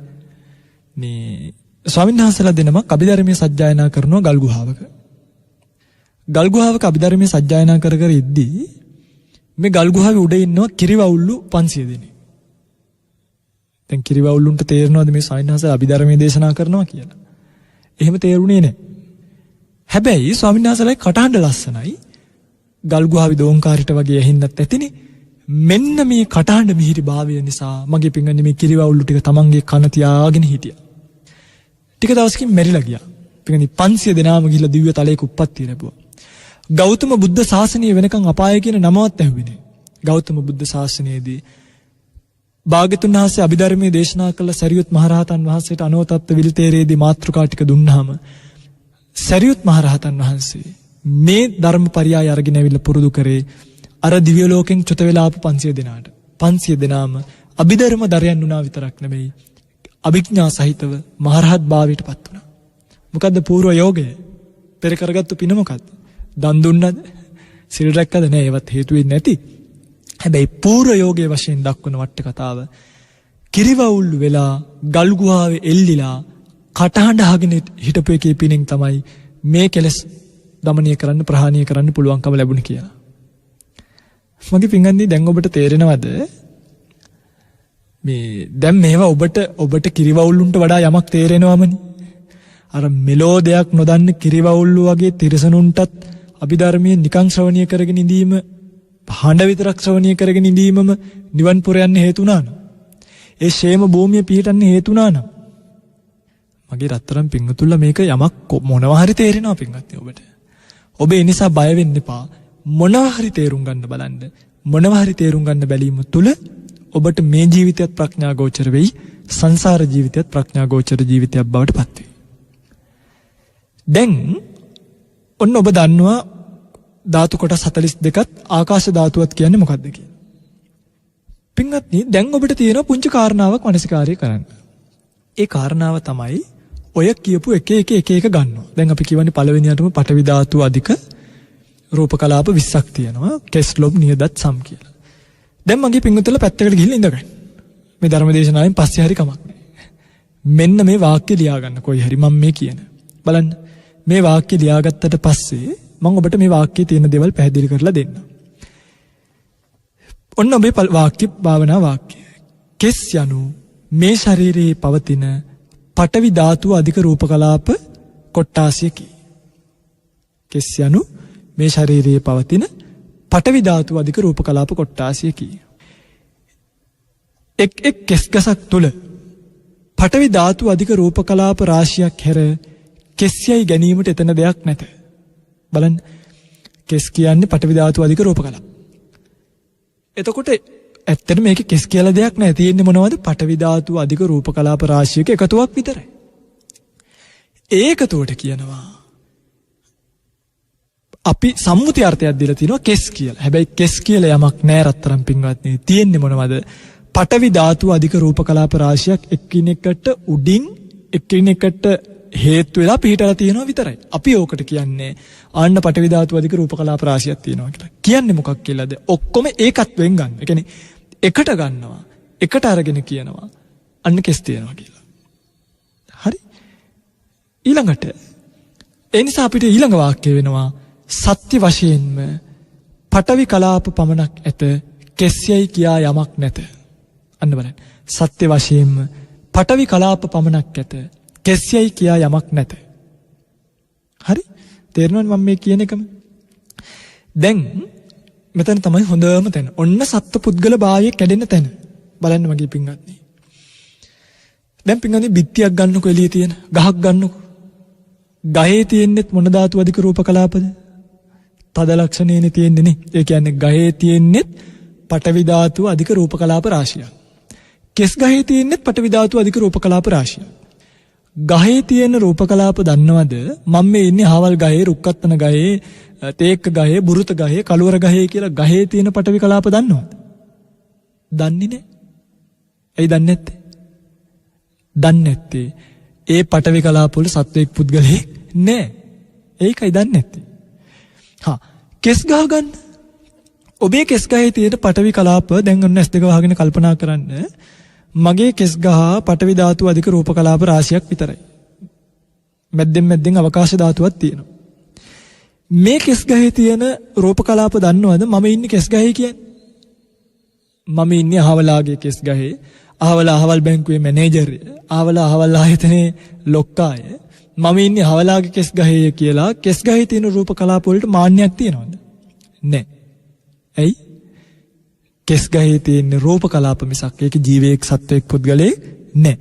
මේ ස්වාමීන් වහන්සේලා දෙනමක් අභිධර්මයේ සජ්ජායනා කරනවා ගල් ගුහාවක. ගල් ගුහාවක අභිධර්මයේ සජ්ජායනා කර ඉද්දී මේ ගල් ගුහාවේ උඩ ඉන්නවා කිරිවවුල්ලු 500 දෙනෙක්. දැන් කිරිවවුල්ලුන්ට තේරෙනවද මේ ස්වාමීන් වහන්සේ අභිධර්මයේ දේශනා කරනවා කියලා? එහෙම තේරුණේ නැහැ. හැබැයි ස්වාමීන් වහන්සේලාගේ කටහඬ ලස්සනයි. ගල් ගුහාවේ දෝංකාරිට වගේ ඇහින්නත් ඇතිනේ. මෙන්න මේ කටහඬ මිහිරි භාවය නිසා මගේ පිංගන්නේ මේ කිරිවවුල්ලු ටික තමන්ගේ කන තියාගෙන හිටියා. ටික දවසකින් මැරිලා ගියා. පිංගන්නේ 500 දෙනාම ගිහිල්ලා දිව්‍ය තලයක උප්පත්තිය ලැබුවා. ගෞතම බුද්ධ ශාසනය වෙනකන් අපාය කියන නමවත් ඇහුවේ නෑ. ගෞතම බුද්ධ ශාසනයේදී භාග්‍යතුන් වහන්සේ අභිධර්මයේ දේශනා කළ සරියුත් මහරහතන් වහන්සේට අනෝතත්ත්ව විල්තේරේදී මාතෘකා ටික දුන්නාම සරියුත් මහරහතන් වහන්සේ මේ ධර්මපරියාය අරගෙන ඇවිල්ලා පුරුදු කරේ අර දිව්‍ය ලෝකෙන් චුත වෙලා ආපු 500 දෙනාට. 500 දෙනාම අභිධර්ම දරයන් වුණා විතරක් නෙමෙයි අභිඥා සහිතව මහරහත් භාවයට පත් වුණා. මොකද්ද పూర్ව යෝගය? පෙර කරගත්තු පින මොකද්ද? දන් දුන්නද? සිල් රැක්කද? නෑ, ඒවත් හේතු වෙන්නේ නැති. හැබැයි పూర్ව යෝගයේ වශයෙන් දක්වන වට්ට කතාව කිරිවවුල් වෙලා ගල් ගුහාවේ එල්ලිලා කටහඬ අහගෙන හිටපු එකේ පිනෙන් තමයි මේ කෙලස් දමනය කරන්න ප්‍රහාණය කරන්න පුළුවන්කම ලැබුණේ කියලා. මගේ පිංගන්දි දැන් ඔබට තේරෙනවද මේ දැන් මේවා ඔබට කිරිවවුල්ුන්ට වඩා යමක් තේරෙනවමනේ. අර මෙලෝ දෙයක් නොදන්න කිරිවවුල්ලු වගේ තිරසනුන්ටත් අභිධර්මයේ නිකං ශ්‍රවණය කරගෙන ඉඳීම හඬ විතරක් ශ්‍රවණය කරගෙන ඉඳීමම නිවන් පුර යන්න හේතු වුණා නම් ඒ ෂේම භූමිය පිහිටන්න හේතු වුණා නම් මගේ රත්තරන් පිංගුතුල්ලා මේක යමක් මොනවා හරි තේරෙනවා පිංගත්නි ඔබට. ඔබ ඒ නිසා බය වෙන්න එපා. මොනවා හරි තේරුම් ගන්න බලන්න. මොනවා හරි තේරුම් ගන්න බැලීම තුල ඔබට මේ ජීවිතයත් ප්‍රඥා ගෝචර වෙයි. සංසාර ජීවිතයත් ප්‍රඥා ගෝචර ජීවිතයක් බවට පත් වෙයි. දැන් ඔන්න ඔබ දන්නවා ධාතු කොටස් 42ත් ආකාශ ධාතුවත් කියන්නේ මොකක්ද කියලා. පින්වත්නි දැන් ඔබට තියෙන පුංචි කාරණාවක් මනසිකාරය කරන්න. ඒ කාරණාව තමයි ඔය කියපු එක ගන්නවා. දැන් අපි කියවනේ පළවෙනියටම පඨවි ධාතු අධික රූප කලාප 20ක් තියෙනවා. කෙස්ලොබ් නියදත් සම් කියලා. දැන් මගේ පින්වතුන්ලා පැත්තකට ගිහිල්ලා ඉඳගන්න. මේ ධර්මදේශනාවෙන් පස්සේ හරි කමක් නැහැ. මෙන්න මේ වාක්‍ය ලියා ගන්න කොයි හරි මම මේ කියන. බලන්න. මේ වාක්‍ය ලියාගත්තට පස්සේ මම ඔබට මේ වාක්‍යයේ තියෙන දේවල් පැහැදිලි කරලා දෙන්නම්. ඔන්න ඔබේ වාක්‍ය භාවනා වාක්‍ය. කෙස් යනු මේ ශරීරයේ පවතින පඨවි ධාතු අධික රූප කලාප කොට්ටාසියකි. කෙස් යනු මේ ශරීරයේ පවතින පඨවි ධාතු අධික රූප කලාප කොට්ටාසියකි. එක් කෙස් ගසක් තුල පඨවි ධාතු අධික රූප කලාප රාශියක් හැර කෙස්යයි ගැනීමට එතන දෙයක් නැත. බලන්න කෙස් කියන්නේ පඨවි ධාතු අධික රූප කලාප. එතකොට ඇත්තට මේක කෙස් කියලා දෙයක් නැහැ. තියෙන්නේ මොනවද? පඨවි ධාතු අධික රූප කලාප රාශියක එකතුවක් විතරයි. ඒකතුවට කියනවා අපි සම්මුති අර්ථයක් දීලා තිනවා කෙස් කියලා. හැබැයි කෙස් කියලා යමක් නැහැ රත්තරන් පින්වත්නි. තියෙන්නේ මොනවද? පඨවි ධාතු අධික රූප කලාප රාශියක් එක්කිනෙකට උඩින් එක්කිනෙකට හේතු වෙලා පිටලා තියෙනවා විතරයි. අපි ඕකට කියන්නේ ආන්න පඨවි ධාතු අධික රූප කලාප රාශියක් තියෙනවා කියලා. කියන්නේ මොකක් කියලාද? ඔක්කොම ඒකත්වෙන් ගන්න. ඒ කියන්නේ එකට ගන්නවා. එකට අරගෙන කියනවා අන්න කෙස් තියෙනවා කියලා. හරි? ඊළඟට ඒ නිසා අපිට ඊළඟ වාක්‍යය වෙනවා සත්‍ය වශයෙන්ම පඨවි කලාප පමණක් ඇත කෙස්යයි කියා යමක් නැත. අන්න බලන්න. සත්‍ය වශයෙන්ම පඨවි කලාප පමණක් ඇත කෙස්යයි කියා යමක් නැත. හරි? තේරෙනවද මම මේ කියන එකම? දැන් මෙතන තමයි හොඳම තැන. ඔන්න සත්ත්ව පුද්ගල භාවය කැඩෙන තැන. බලන්න මගේ පින්වත්නි. දැන් පින්වත්නි බිත්තියක් ගන්නකො එළියේ තියෙන ගහක් ගන්නකො. ගහේ තියෙන්නේත් මොන ධාතු අධික රූප කලාපද? තද ලක්ෂණේනේ තියෙන්නේ නේ. ඒ කියන්නේ ගහේ තියෙන්නේත් පඨවි ධාතු අධික රූප කලාප රාශියක්. කෙස් ගහේ තියෙන්නේත් පඨවි ධාතු අධික රූප කලාප රාශියක්. ගහේ තියෙන රූප කලාප දන්නවද? මම මේ ඉන්නේ හාවල් ගහේ, රුක්කත්තන ගහේ, තේක්ක ගහේ, බුරුත ගහේ, කළුවර ගහේ කියලා ගහේ තියෙන පඨවි කලාප දන්නවද? දන්නේ නැහැ. ඇයි දන්නේ නැත්තේ? දන්නේ නැත්තේ ඒ පඨවි කලාප වල සත්වයක් පුද්ගලෙක් නැහැ. ඒකයි දන්නේ නැත්තේ. කෙස් ගහ ගන්න. ඔබේ කෙස් ගහේ තියෙන පඨවි කලාප දැන් ඔන්න S2 වහගෙන කල්පනා කරන්න. මගේ කෙස් ගහ පඨවි ධාතු අධික රූප කලාප රාශියක් විතරයි. මැද්දෙන් අවකාශ ධාතුවක් තියෙනවා. මේ කෙස් ගහේ තියෙන රූප කලාප දන්නවද? මම ඉන්නේ කෙස් ගහේ කියන්නේ. මම ඉන්නේ අහවලාගේ කෙස් ගහේ. අහවල් බැංකුවේ මැනේජර්, අහවල් ආයතනයේ ලොක්කාය. මම ඉන්නේ අහවලාගේ කෙස් ගහේ කියලා කෙස් ගහේ තියෙන රූප කලාප වලට මාන්නයක් තියනවද? නැහැ. ඇයි? කෙස් ගහේ තියෙන රූප කලාප මිසක් ඒක ජීවයක් සත්වයක් පුද්ගලයෙක් නැහැ.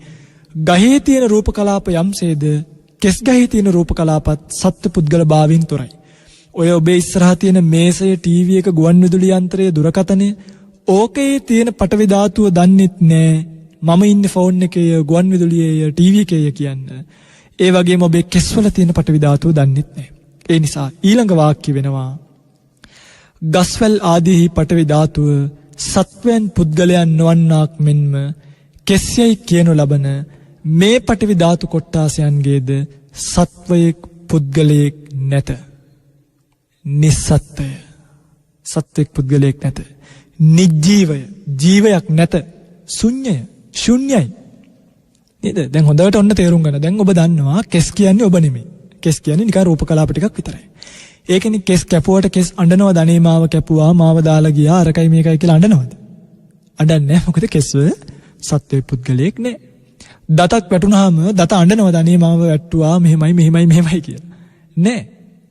ගහේ තියෙන රූප කලාප යම්සේද කෙස් ගහේ තියෙන රූප කලාපත් සත්ව පුද්ගල භාවයෙන් තොරයි. ඔය ඔබේ ඉස්සරහා තියෙන මේසය, ටීවී එක, ගුවන් විදුලි යන්ත්‍රය, දුරකථනය ඕකේ තියෙන පටවි ධාතුව දන්නෙත් නෑ. මම ඉන්නේ ෆෝන් එකේ ගුවන් විදුලියේ ටීවී එකේ කියන්න. ඒ වගේම ඔබේ කෙස්වල තියෙන පටවි ධාතුව දන්නෙත් නෑ. ඒ නිසා ඊළඟ වාක්‍ය වෙනවා ගස්වැල් ආදී පටවි ධාතුව සත්වයන් පුද්ගලයන් නොවන්නාක් මෙන්ම කෙස්යයි කියනු ලබන මේ පටවි ධාතු කොට්ටාසයන්ගේද සත්වයෙක් පුද්ගලයෙක් නැත. නිස්සත්ත්වය. සත්වෙක් පුද්ගලයෙක් නැත. නිජීවය. ජීවයක් නැත. ශුන්‍යය. ශුන්‍යයි. නේද? දැන් හොඳට ඔන්න තේරුම් ගන්න. දැන් ඔබ දන්නවා කෙස් කියන්නේ ඔබ නෙමෙයි. කෙස් කියන්නේ නිකන් රූප කලාප ටිකක් විතරයි. ඒකනේ කෙස් කැපුවට කෙස් අඬනවද? අනේ මාව කැපුවා, මාව දාලා ගියා, අරකයි මේකයි කියලා අඬනවද? අඬන්නේ නැහැ. මොකද කෙස්ව සත්වෙක් පුද්ගලයෙක් නෑ. දතක් වැටුනහම දත අඬනවද? අනේ මාව වැට්ටුවා, මෙහෙමයි කියලා. නෑ.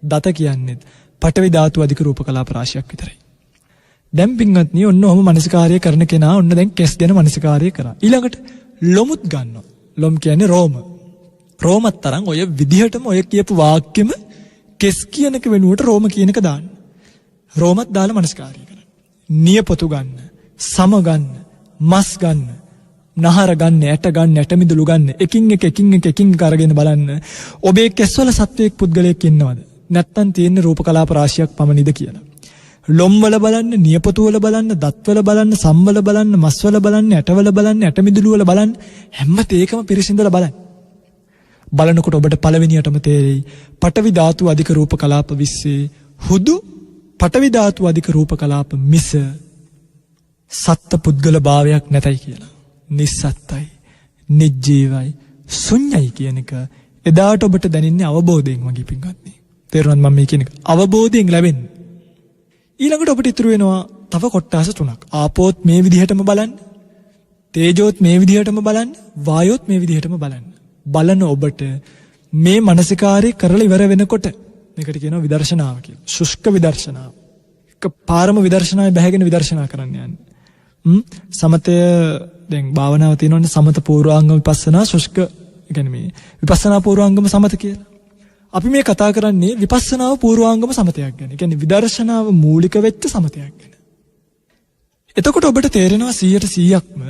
දත කියන්නේ පටවි ධාතු අධික රූප කලාප රාශියක් විතරයි. දැන් පින්වත්නි ඔන්න ඔහම මනසිකාර්යය කරන කෙනා ඔන්න දැන් කෙස් ගැන මනසිකාර්යය කරා. ඊළඟට ලොමුත් ගන්නවා. ලොම් කියන්නේ රෝම. රෝමත් තරම් ඔය විදිහටම ඔය කියපු වාක්‍යෙම කෙස් කියන එක වෙනුවට රෝම කියන එක දාන්න. රෝමත් දාලා මනසිකාර්යය කරන්න. නියපොතු ගන්න, සම ගන්න, මස් ගන්න, නහර ගන්න, ඇට ගන්න, ඇට මිදුළු ගන්න. එකින් එක අරගෙන බලන්න. ඔබේ කෙස්වල සත්වයක් පුද්ගලයෙක් ඉන්නවද? නැත්තම් තියෙන රූප කලාප රාශියක් පමණිද කියලා. ලොම් වල බලන්න, නියපොතු වල බලන්න, දත් වල බලන්න, සම් වල බලන්න, මස් වල බලන්න, ඇට වල බලන්න, ඇට මිදුළු වල බලන්න. හැම තේකම පිරිසිඳලා බලන්න. බලනකොට ඔබට පළවෙනියටම තේරෙයි පටවි ධාතු අධික රූප කලාප 20 හුදු පටවි ධාතු අධික රූප කලාප මිස සත්ත්ව පුද්ගල භාවයක් නැතයි කියලා. නිස්සත්තයි, නිජීවයි, ශුන්‍යයි කියන එක එදාට ඔබට දැනෙන්නේ අවබෝධයෙන් වගේ පින්වත්නි. තේරුණාද මම මේ කියන එක? අවබෝධයෙන් ලැබෙන්නේ. ඊළඟට ඔබට ඉතුරු වෙනවා තව කොටස් තුනක්. ආපෝත් මේ විදිහටම බලන්න, තේජෝත් මේ විදිහටම බලන්න, වායෝත් මේ විදිහටම බලන්න. බලන ඔබට මේ මානසිකාරය කරලා ඉවර වෙනකොට මේකට කියනවා විදර්ශනාව කියලා. ශුෂ්ක විදර්ශනාව. එක පාරම විදර්ශනාවේ බැහැගෙන විදර්ශනා කරන්න යන්නේ. සමතය දැන් භාවනාව තියෙනවනේ සමත පූර්වාංගම විපස්සනා ශුෂ්ක කියන්නේ මේ විපස්සනා පූර්වාංගම සමත කියලා. අපි මේ කතා කරන්නේ විපස්සනාව පූර්වාංගම සමතයක් ගැන. ඒ කියන්නේ විදර්ශනාව මූලික වෙච්ච සමතයක් ගැන. එතකොට ඔබට තේරෙනවා 100%ක්ම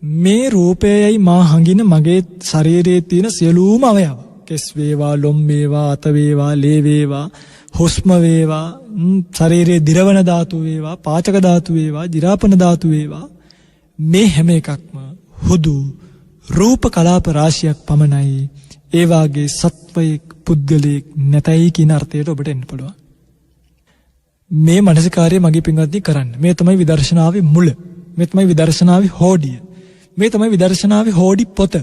මේ රූපයයි මා හංගින මගේ ශරීරයේ තියෙන සියලුම අවයව. කෙස් වේවා, ලොම් වේවා, අත වේවා, ලේ වේවා, හුස්ම වේවා, ශරීරයේ දිරවන ධාතු වේවා, පාචක ධාතු වේවා, ජිරාපන ධාතු වේවා, මේ හැම එකක්ම හුදු රූප කලාප රාශියක් පමණයි. ඒ වාගේ සත්වයක් පුද්ගලයෙක් නැතයි කියන අර්ථයට ඔබට එන්න පුළුවන්. මේ මානසිකාර්යය මගේ පින්වත්නි කරන්න. මේ තමයි විදර්ශනාවේ මුල. මේ තමයි විදර්ශනාවේ හෝඩිය. මේ තමයි විදර්ශනාවේ හෝඩි පොත.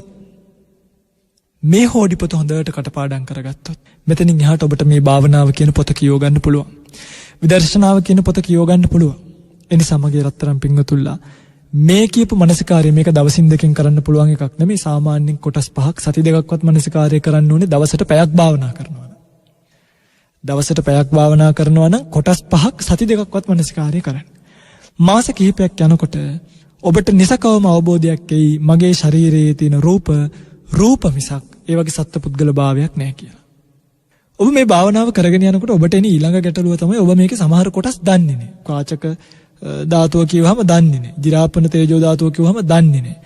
මේ හෝඩි පොත හොඳට කටපාඩම් කරගත්තොත් මෙතනින් එහාට ඔබට මේ භාවනාව කියන පොත කියව ගන්න පුළුවන්. විදර්ශනාව කියන පොත කියව ගන්න පුළුවන්. එනිසා මගේ රත්තරන් පින්වතුල්ලා මේ කියපු මානසිකාර්යය මේක දවසින් දෙකකින් කරන්න පුළුවන් එකක් නෙමෙයි. සාමාන්‍යයෙන් කොටස් 5ක් සති දෙකක්වත් මානසිකාර්යය කරන්න ඕනේ දවසට පැයක් භාවනා කරනවා. දවසට පැයක් භාවනා කරනවා නම් කොටස් 5ක් සති දෙකක්වත් මානසිකාර්යය කරන්න. මාස කිහිපයක් යනකොට ඔබට නිසකවම අවබෝධයක් එයි මගේ ශරීරයේ තියෙන රූප මිසක් ඒ වගේ සත්පුද්ගල භාවයක් නැහැ කියලා. ඔබ මේ භාවනාව කරගෙන යනකොට ඔබට එන ඊළඟ ගැටලුව තමයි ඔබ මේකේ සමහර කොටස් දන්නේ නැහැ. කාචක ධාතුව කියවහම දන්නේ නැහැ. ජිරාපන තේජෝ ධාතුව කියවහම දන්නේ නැහැ.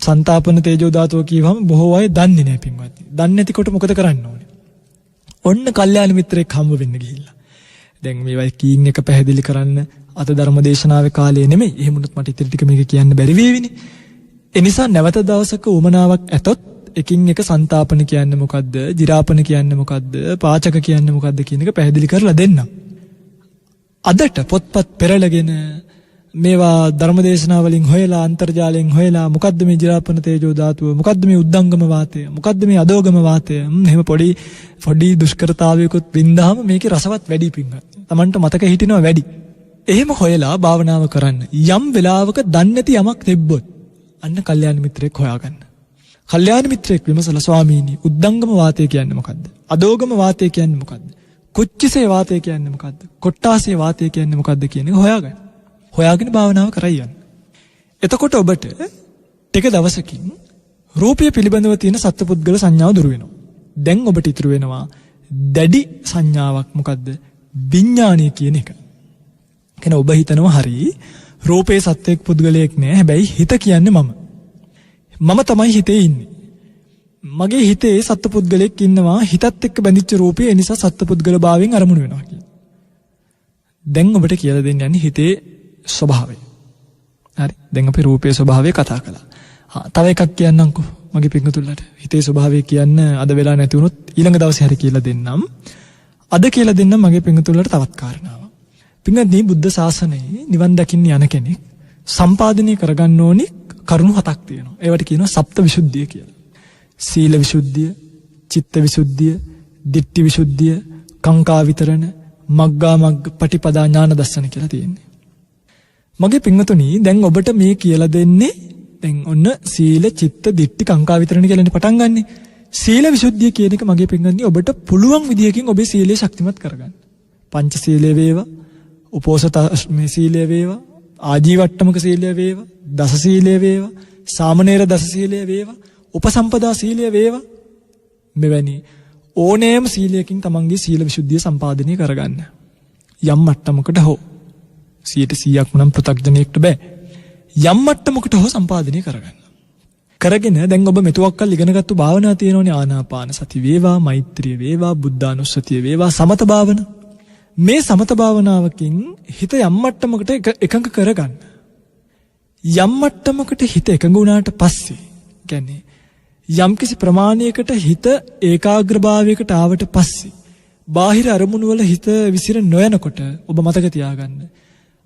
සංතාපන තේජෝ ධාතුව කියවහම බොහෝ අය දන්නේ නැහැ පින්වත්නි. දන්නේ නැතිකොට මොකද කරන්න ඕනේ? ඔන්න කල්යාණ මිත්‍රෙක් හම්බ වෙන්න ගිහිල්ලා. දැන් මේවයි කීන් එක පැහැදිලි කරන්න අත ධර්ම දේශනාවේ කාලය නෙමෙයි. එහෙම වුණත් මට ඉතින් ටික මේක කියන්න බැරි වේවිනේ. ඒ නිසා නැවත දවසක උමනාවක් ඇතොත් එකින් එක සංතාපන කියන්නේ මොකද්ද? ජිරාපන කියන්නේ මොකද්ද? පාචක කියන්නේ මොකද්ද කියන එක පැහැදිලි කරලා දෙන්නම්. අදට පොත්පත් පෙරලගෙන මේවා ධර්මදේශනා වලින් හොයලා අන්තර්ජාලයෙන් හොයලා මොකද්ද මේ ජිරාපන තේජෝ ධාතුව? මොකද්ද මේ උද්දංගම වාතය? මොකද්ද මේ අදෝගම වාතය? එහෙම පොඩි දුෂ්කරතාවයකුත් වින්දාම මේකේ රසවත් වැඩි පිංගත්. Tamanට මතක හිටිනවා වැඩි. එහෙම හොයලා භාවනාව කරන්න. යම් වෙලාවක දන්නේ නැති යමක් තිබ්බොත් අන්න කල්යාණ මිත්‍රෙක් හොයාගන්න. කල්යාණ මිත්‍රෙක් විමසලා ස්වාමීනි උද්දංගම වාතය කියන්නේ මොකද්ද? අදෝගම වාතය කියන්නේ මොකද්ද? කුච්චිසේ වාතය කියන්නේ මොකද්ද? කොට්ටාසේ වාතය කියන්නේ මොකද්ද කියන එක හොයාගන්න. හොයාගෙන භාවනාව කරයි යන්න. එතකොට ඔබට ටික දවසකින් රූපය පිළිබඳව තියෙන සත්පුද්ගල සංඥාව දුරු වෙනවා. දැන් ඔබට ඉතුරු වෙනවා දැඩි සංඥාවක් මොකද්ද? විඥානය කියන එක. කියන ඔබ හිතනවා හරි රූපේ සත්‍යයක් පුද්ගලයෙක් නෑ. හැබැයි හිත කියන්නේ මම තමයි හිතේ ඉන්නේ. මගේ හිතේ සත්පුද්ගලෙක් ඉන්නවා. හිතත් එක්ක බැඳිච්ච රූපේ ඒ නිසා සත්පුද්ගල භාවයෙන් අරමුණු වෙනවා කියලා. දැන් ඔබට කියලා දෙන්න යන්නේ හිතේ ස්වභාවය. හරි. දැන් අපි රූපේ ස්වභාවය කතා කළා. තව එකක් කියන්නම්කෝ මගේ පිටුතුල්ලට. හිතේ ස්වභාවය කියන්න අද වෙලා නැති වුණොත් ඊළඟ දවසේ හරි කියලා දෙන්නම්. අද කියලා දෙන්නම් මගේ පිටුතුල්ලට තවත් කාරණාවක්. පින්වත්නි බුද්ධ ශාසනයේ නිවන් දකින්න යන කෙනෙක් සම්පාදනය කරගන්න ඕනි කරුණු 7ක් තියෙනවා. ඒවට කියනවා සප්ත විසුද්ධිය කියලා. සීල විසුද්ධිය, චිත්ත විසුද්ධිය, ditthi විසුද්ධිය, කාංකා විතරණ, මග්ගා මග්ග පටිපදා ඥාන දර්ශන කියලා තියෙන්නේ. මගේ පින්වතුනි දැන් ඔබට මේ කියලා දෙන්නේ දැන් ඔන්න සීල, චිත්ත, ditthi, කාංකා විතරණ කියලානේ පටන් ගන්නෙ. සීල විසුද්ධිය කියන එක මගේ පින්වත්නි ඔබට පුළුවන් විදියකින් ඔබේ සීලය ශක්තිමත් කරගන්න. පංච සීලය වේවා, උපෝසත මේ සීලය වේවා, ආජීවට්ටමක සීලය වේවා, දස සීලය වේවා, සාමණේර දස සීලය වේවා, උපසම්පදා සීලය වේවා, මෙවැනි ඕනෑම සීලයකින් තමන්ගේ සීල විසුද්ධිය සම්පාදනය කරගන්න. යම් මට්ටමකට හෝ 100%ක්ම නම් පෘථග්ජනයෙක්ට බෑ. යම් මට්ටමකට හෝ සම්පාදනය කරගන්න. කරගෙන දැන් ඔබ මෙතුවක්කල් ඉගෙනගත්තු භාවනා තියෙනෝනේ ආනාපාන සති වේවා, මෛත්‍රිය වේවා, බුද්ධානුස්සතිය වේවා, සමත භාවනා. මේ සමත භාවනාවකින් හිත යම් මට්ටමකට එකඟ කරගන්න. යම් මට්ටමකට හිත එකඟ වුණාට පස්සේ කියන්නේ යම්කිසි ප්‍රමාණයකට හිත ඒකාග්‍රභාවයකට ආවට පස්සේ බාහිර අරමුණු වල හිත විසිර නොයනකොට ඔබ මතක තියාගන්න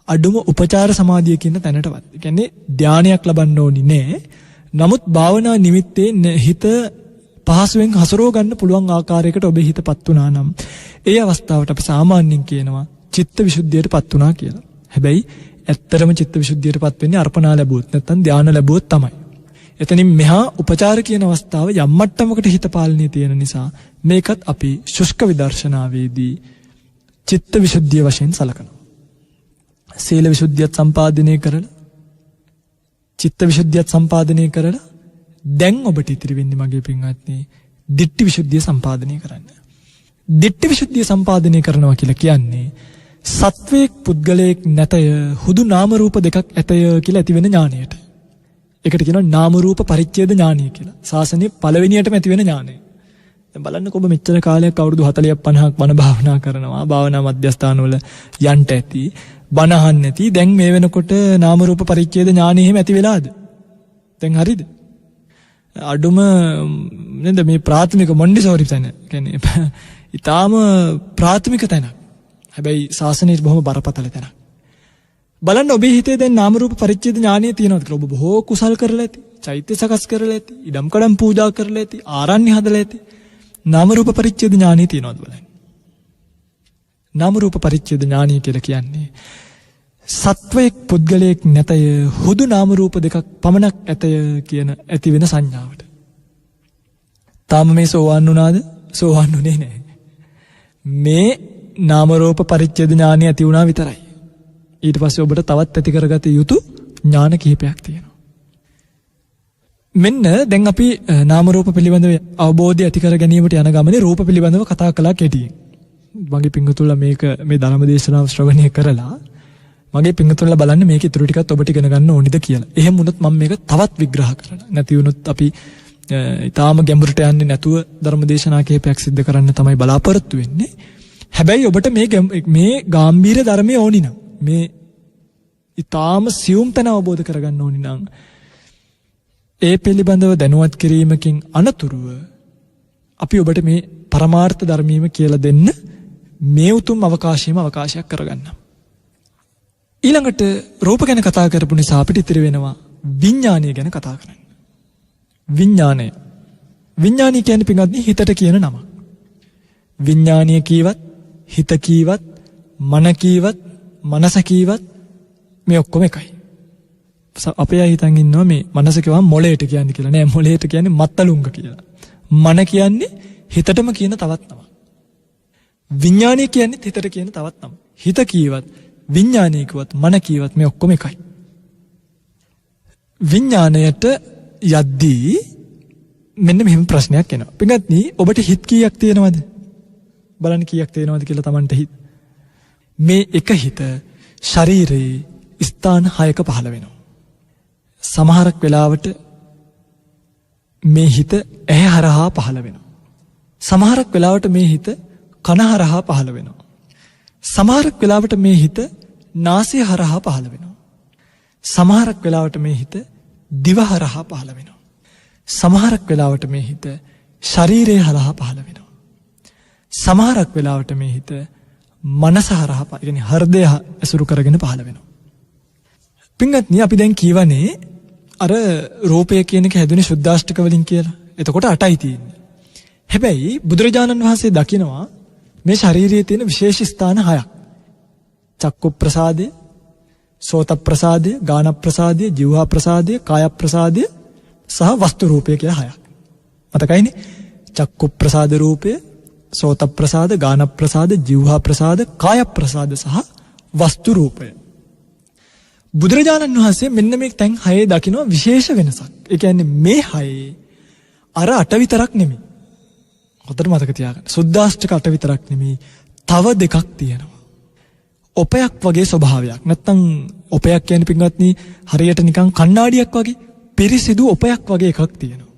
අඩුම උපචාර සමාධිය කියන තැනටවත්. ඒ කියන්නේ ධානයක් ලබන්න ඕනි නෑ. නමුත් භාවනා නිමිත්තේ හිත පහසුවෙන් හසුරව ගන්න පුළුවන් ආකාරයකට ඔබේ හිතපත් වුණා නම් ඒ අවස්ථාවට අපි සාමාන්‍යයෙන් කියනවා චිත්ත විසුද්ධියටපත් වුණා කියලා. හැබැයි ඇත්තටම චිත්ත විසුද්ධියටපත් වෙන්නේ අර්පණා ලැබුවොත් නැත්නම් ධානය ලැබුවොත් තමයි. එතනින් මෙහා උපචාර කියන අවස්ථාව යම් මට්ටමකට හිත පාලනය තියෙන නිසා මේකත් අපි ශුෂ්ක විදර්ශනාවේදී චිත්ත විසුද්ධිය වශයෙන් සලකනවා. සීල විසුද්ධියත් සම්පාදනය කරලා චිත්ත විසුද්ධියත් සම්පාදනය කරලා දැන් ඔබට ඉතිරි වෙන්නේ මගේ පින්වත්නි ditthi විසුද්ධිය සම්පාදනය කරන්න. ditthi විසුද්ධිය සම්පාදනය කරනවා කියලා කියන්නේ සත්වයක් පුද්ගලයෙක් නැතය හුදු නාම රූප දෙකක් ඇතය කියලා ඇති වෙන ඥාණයට. ඒකට කියනවා නාම රූප පරිච්ඡේද ඥානය කියලා. ශාසනයේ පළවෙනියටම ඇති වෙන ඥානය. දැන් බලන්නකො ඔබ මෙච්චර කාලයක් අවුරුදු 40ක් 50ක් බණ භාවනා කරනවා. භාවනා මධ්‍යස්ථාන වල යන්න ඇති, බණ අහන්න ඇති. දැන් මේ වෙනකොට නාම රූප පරිච්ඡේද ඥානය එහෙම ඇති වෙලාද? දැන් හරිද? අඩුම නේද මේ ප්‍රාථමික මොන්ඩිසෝරි තැන. කියන්නේ ඊටාම ප්‍රාථමික තැන. හැබැයි ශාසනයේ බොහොම බරපතල තැනක්. බලන්න ඔබේ හිතේ දැන් නාම රූප පරිච්ඡේද ඥානය තියෙනවද කියලා. ඔබ බොහෝ කුසල් කරලා ඇති, චෛත්‍ය සකස් කරලා ඇති, ඉඩම් කඩම් පූජා කරලා ඇති, ආරණ්‍ය හදලා ඇති. නාම රූප පරිච්ඡේද ඥානය තියෙනවද බලන්න. නාම රූප පරිච්ඡේද ඥානය කියලා කියන්නේ සත්වයක් පුද්ගලයෙක් නැතය හුදු නාම රූප දෙකක් පමණක් ඇතය කියන ඇති වෙන සංඥාවට. තාම මේ සෝවාන් වුණාද? සෝවාන් වුණේ නැහැ. මේ නාම රූප පරිච්ඡේද ඥානය ඇති වුණා විතරයි. ඊට පස්සේ ඔබට තවත් ඇති කරගත යුතු ඥාන කිහිපයක් තියෙනවා. මෙන්න දැන් අපි නාම රූප පිළිබඳව අවබෝධය ඇති කර ගැනීමට යන ගමනේ රූප පිළිබඳව කතා කළා කෙටියෙන්. මගේ පිංගුතුල්ලා මේක මේ ධර්ම දේශනාව ශ්‍රවණය කරලා මගේ පිංගුතුල්ලා බලන්න මේක ඉතුරු ටිකත් ඔබට ඉගෙන ගන්න ඕනිද කියලා. එහෙම වුණොත් මම මේක තවත් විග්‍රහ කරනවා. නැති වුණොත් අපි ඊටාම ගැඹුරට යන්නේ නැතුව ධර්ම දේශනා කිහිපයක් සිද්ධ කරන්න තමයි බලාපොරොත්තු වෙන්නේ. හැබැයි ඔබට මේ ගැඹීර ධර්මයේ ඕනි නම් මේ ඊටාම සියුම් තැන අවබෝධ කරගන්න ඕනි නම් ඒ පිළිබඳව දැනුවත් කිරීමකින් අනතුරුව අපි ඔබට මේ පරමාර්ථ ධර්මීම කියලා දෙන්න මේ උතුම් අවකාශයක් කරගන්නම්. ඊළඟට රූප ගැන කතා කරපු නිසා අපිට ඉතිරි වෙනවා විඥානය ගැන කතා කරන්න. විඥානය කියන්නේ පින්වත්නි හිතට කියන නම. විඥානීය කීවත්, හිත කීවත්, මන කීවත්, මනස කීවත් මේ ඔක්කොම එකයි. අපේ අය හිතන් ඉන්නවා මේ මනස කියවම මොළයට කියන්නේ කියලා. නෑ, මොළයට කියන්නේ මත්තලුංග කියලා. මන කියන්නේ හිතටම කියන තවත් නමක්. විඥානය කියන්නේ හිතට කියන තවත් නමක්. හිත කීවත්, විඥානය කිව්වත්, මන කීවත් මේ ඔක්කොම එකයි. විඥාණයට යද්දී මෙන්න මෙහෙම ප්‍රශ්නයක් එනවා. පින්වත්නි, ඔබට හිත කීයක් තියෙනවද? බලන්න කීයක් තියෙනවද කියලා Tamanට හිත. මේ එක හිත ශරීරයේ ස්ථාන 6ක පහළ වෙනවා. සමහරක් වෙලාවට මේ හිත ඇහැ හරහා පහළ වෙනවා. සමහරක් වෙලාවට මේ හිත කන හරහා පහළ වෙනවා. සමහරක් වෙලාවට මේ හිත නාසය හරහා පහළ වෙනවා. සමහරක් වෙලාවට මේ හිත දිව හරහා පහළ වෙනවා. සමහරක් වෙලාවට මේ හිත ශරීරය හරහා පහළ වෙනවා. සමහරක් වෙලාවට මේ හිත මනස හරහා කියන්නේ හෘදය ඇසුරු කරගෙන පහළ වෙනවා. පින්වත්නි අපි දැන් කියවනේ අර රූපය කියන එක හැදුනේ සුද්දාෂ්ටක වලින් කියලා. එතකොට 8යි තියෙන්නේ. හැබැයි බුදුරජාණන් වහන්සේ දකිනවා මේ ශරීරයේ තියෙන විශේෂ ස්ථාන 6ක්. චක්කු ප්‍රසාදය, සෝත ප්‍රසාදය, ගාන ප්‍රසාදය, જીවහා ප්‍රසාදය, කාය ප්‍රසාදය සහ වස්තු රූපය කියලා 6ක්. මතකයිනේ? චක්කු ප්‍රසාද රූපය, සෝත ප්‍රසාද, ගාන ප්‍රසාද, જીවහා ප්‍රසාද, කාය ප්‍රසාද සහ වස්තු රූපය. බුදුරජාණන් වහන්සේ මෙන්න මේ තැන් 6 දකින්න විශේෂ වෙනසක්. ඒ කියන්නේ මේ 6 අර 8 විතරක් නෙමෙයි. හොඳට මතක තියාගන්න. සුද්දාෂ්ටක 8 විතරක් නෙමෙයි. තව දෙකක් තියෙනවා. ඔපයක් වගේ ස්වභාවයක්. නැත්තම් ඔපයක් කියන්නේ පින්වත්නි හරියට නිකන් කණ්ණාඩියක් වගේ පිරිසිදු ඔපයක් වගේ එකක් තියෙනවා.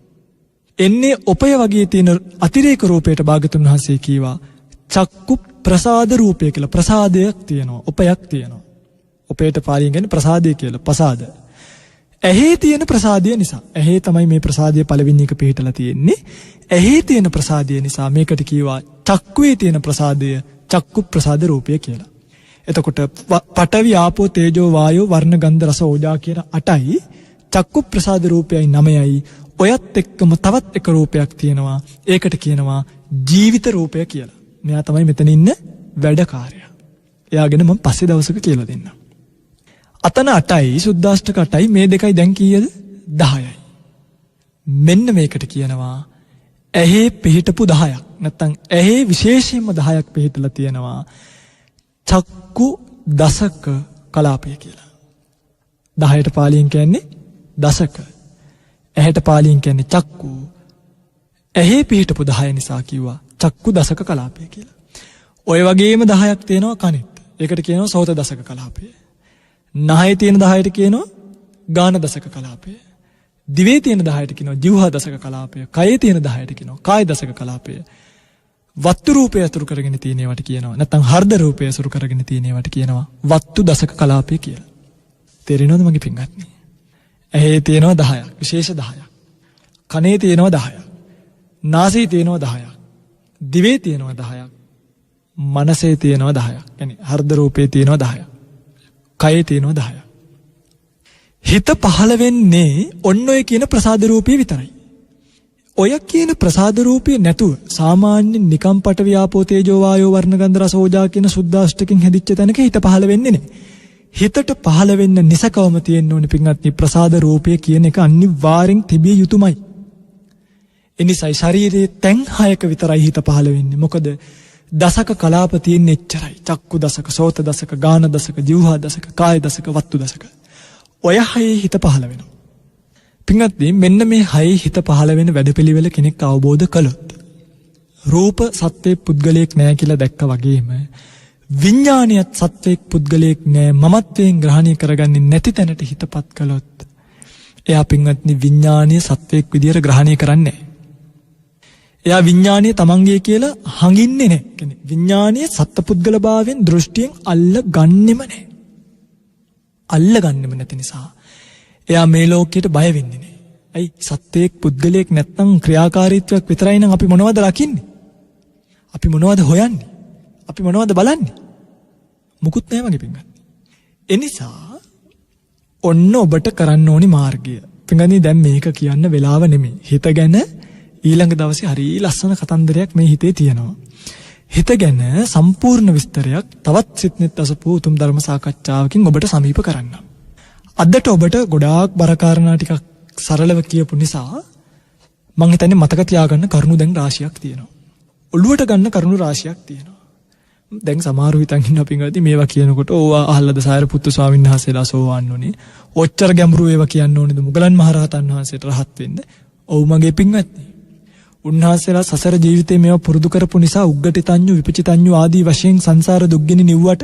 එන්නේ ඔපය වගේ තියෙන අතිරේක රූපයට භාගතුන් වහන්සේ කීවා චක්කු ප්‍රසාද රූපය කියලා. ප්‍රසාදයක් තියෙනවා. ඔපයක් තියෙනවා. ඔපේට පාලියෙන් කියන්නේ ප්‍රසාදය කියලා. ප්‍රසාද. ඇහි තියෙන ප්‍රසාදය නිසා. ඇහි තමයි මේ ප්‍රසාදය පළවෙනි එක පිළිහිටලා තියෙන්නේ. ඇහි තියෙන ප්‍රසාදය නිසා මේකට කියවා චක්කුවේ තියෙන ප්‍රසාදය චක්කු ප්‍රසාද රූපය කියලා. එතකොට පඨවි ආපෝ තේජෝ වායෝ වර්ණ ගන්ධ රස ඕජා කියන 8යි චක්කු ප්‍රසාද රූපයයි 9යි. ඔයත් එක්කම තවත් එක රූපයක් තියෙනවා. ඒකට කියනවා ජීවිත රූපය කියලා. මෙයා තමයි මෙතන ඉන්න වැඩකාරයා. එයාගෙන මම පස්සේ දවසක කියලා දෙන්නම්. අතන 8යි සුද්දාෂ්ටක 8යි මේ දෙකයි දැන් කීයද 10යි. මෙන්න මේකට කියනවා ඇහි පිහිටපු 10ක්. නැත්තම් ඇහි විශේෂයෙන්ම 10ක් පිහිටලා තියෙනවා චක්කු දසක කලාපය කියලා. 10ට පාලියෙන් කියන්නේ දසක. ඇහැට පාලියෙන් කියන්නේ චක්කු. ඇහි පිහිටපු 10 නිසා කිව්වා චක්කු දසක කලාපය කියලා. ඔය වගේම 10ක් තියෙනවා කනෙත්. ඒකට කියනවා සෝත දසක කලාපය. නහයේ තියෙන 10ට කියනවා ගාන දසක කලාපය. දිවේ තියෙන 10ට කියනවා જીවහා දසක කලාපය. කයේ තියෙන 10ට කියනවා කාය දසක කලාපය. වත්තු රූපය අතුරු කරගෙන තියෙන ඒවාට කියනවා. නැත්නම් හර්ධ රූපය අතුරු කරගෙන තියෙන ඒවාට කියනවා වත්තු දසක කලාපය කියලා. තේරෙනවද මගේ පින්වත්නි? ඇහි තියෙනවා 10ක්, විශේෂ 10ක්. කනේ තියෙනවා 10ක්. නාසයේ තියෙනවා 10ක්. දිවේ තියෙනවා 10ක්. මනසේ තියෙනවා 10ක්. يعني හර්ධ රූපේ තියෙනවා 10ක්. කයේ තියෙනවා 10ක්. හිත පහළ වෙන්නේ ඔන්න ඔය කියන ප්‍රසාද රූපේ විතරයි. ඔය කියන ප්‍රසාද රූපේ නැතුව සාමාන්‍ය නිකම් පට ව්‍යාපෝ තේජෝ වායෝ වර්ණ ගන්ධ රස ඕජා කියන සුද්දාෂ්ටකෙන් හැදිච්ච තැනක හිත පහළ වෙන්නේ නැහැ. හිතට පහළ වෙන්න නිසකවම තියෙන්න ඕනේ පින්වත්නි ප්‍රසාද රූපය කියන එක අනිවාර්යෙන් තිබිය යුතුමයි. එනිසායි ශරීරයේ තැන් 6ක විතරයි හිත පහළ වෙන්නේ. මොකද දසක කලාප තියෙන්නේ එච්චරයි. චක්කු දසක, සෝත දසක, ගාන දසක, જીවහා දසක, කාය දසක, වත්තු දසක. ඔය 6 හිත පහළ වෙනවා. පින්වත්නි මෙන්න මේ 6 හිත පහළ වෙන වැඩපිළිවෙල කෙනෙක් අවබෝධ කළොත් රූප සත්‍යයේ පුද්ගලයෙක් නෑ කියලා දැක්ක වගේම විඥානියත් සත්‍යයක් පුද්ගලයෙක් නෑ මමත්වයෙන් ග්‍රහණය කරගන්නේ නැති තැනට හිතපත් කළොත් එයා පින්වත්නි විඥානීය සත්‍යයක් විදියට ග්‍රහණය කරන්නේ නෑ. එයා විඥානීය තමන්ගේ කියලා හංගින්නේ නෑ. කියන්නේ විඥානීය සත්පුද්ගල භාවයෙන් දෘෂ්ටියෙන් අල්ල ගන්නෙම නෑ. අල්ල ගන්නෙම නැති නිසා එයා මේ ලෝකයට බය වෙන්නේ නෑ. ඇයි සත්‍යයක් පුද්ගලයෙක් නැත්නම් ක්‍රියාකාරීත්වයක් විතරයි නම් අපි මොනවද රකින්නේ? අපි මොනවද හොයන්නේ? අපි මොනවද බලන්නේ? මුකුත් නැහැ මගේ පින්වත්නි. එනිසා ඔන්න ඔබට කරන්න ඕනි මාර්ගය. පින්වත්නි දැන් මේක කියන්න වෙලාව නෙමෙයි. හිත ගැන ඊළඟ දවසේ හරි ලස්සන කතන්දරයක් මේ හිතේ තියෙනවා. හිත ගැන සම්පූර්ණ විස්තරයක් තවත් සිත්නෙත් අසපු උතුම් ධර්ම සාකච්ඡාවකින් ඔබට සමීප කරන්න. අදට ඔබට ගොඩාක් බර කාරණා ටිකක් සරලව කියපු නිසා මම හිතන්නේ මතක තියාගන්න කරුණු දැන් රාශියක් තියෙනවා. ඔළුවට ගන්න කරුණු රාශියක් තියෙනවා. දැන් සමහරව හිතන් ඉන්න පින්වත්නි මේවා කියනකොට ඕවා අහලද සාරිපුත්තු ස්වාමීන් වහන්සේලා සෝවාන් වුණේ. ඔච්චර ගැඹුරු ඒවා කියන්න ඕනේද මුගලන් මහරහතන් වහන්සේට රහත් වෙන්න? ඔව් මගේ පින්වත්නි. උන්වහන්සේලා සසර ජීවිතේ මේවා පුරුදු කරපු නිසා උග්ගටිතඤ්ඤු විපචිතඤ්ඤු ආදී වශයෙන් සංසාර දුක්ගිනි නිව්වට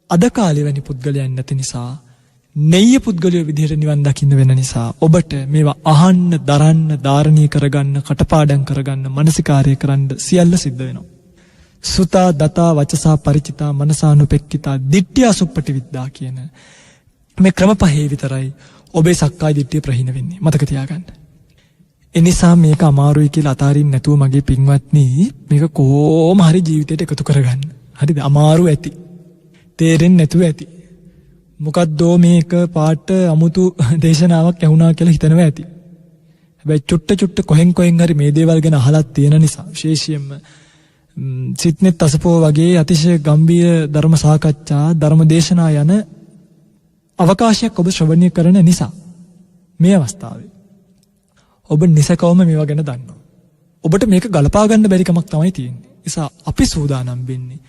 අද කාලේ වැනි පුද්ගලයන් නැති නිසා නෙయ్య පුද්ගලයෝ විදිහට නිවන් දකින්න වෙන නිසා ඔබට මේවා අහන්න, දරන්න, ධාරණීය කරගන්න, කටපාඩම් කරගන්න, මානසිකාර්ය කරන්න සියල්ල සිද්ධ වෙනවා. සුතා, දතා, වචසා, ಪರಿචිතා, මනසානුපෙක්කිතා, දිට්ඨිය අසුප්පටි විද්දා කියන මේ ක්‍රම පහේ විතරයි ඔබේ සක්කාය දිට්ඨිය ප්‍රහීන වෙන්නේ. මතක තියාගන්න. එනිසා මේක අමාරුයි කියලා අතාරින්න නැතුව මගේ පින්වත්නි මේක කොහොම හරි ජීවිතයට එකතු කරගන්න. හරිද? අමාරු ඇති. තේරෙන්නේ නැතුව ඇති. මොකද්දෝ මේක පාට අමුතු දේශනාවක් ඇහුණා කියලා හිතනවා ඇති. හැබැයි චුට්ට කොහෙන් හරි මේ දේවල් ගැන අහලා තියෙන නිසා විශේෂයෙන්ම සිත්නෙත් අසපෝ වගේ අතිශය ගම්බීර ධර්ම සාකච්ඡා, ධර්ම දේශනා යන අවකාශයක් ඔබ ශ්‍රවණය කරන නිසා මේ අවස්ථාවේ ඔබ නිසකවම මේවා ගැන දන්නවා. ඔබට මේක ගලපා ගන්න බැරි කමක් තමයි තියෙන්නේ. නිසා අපි සූදානම් වෙන්නේ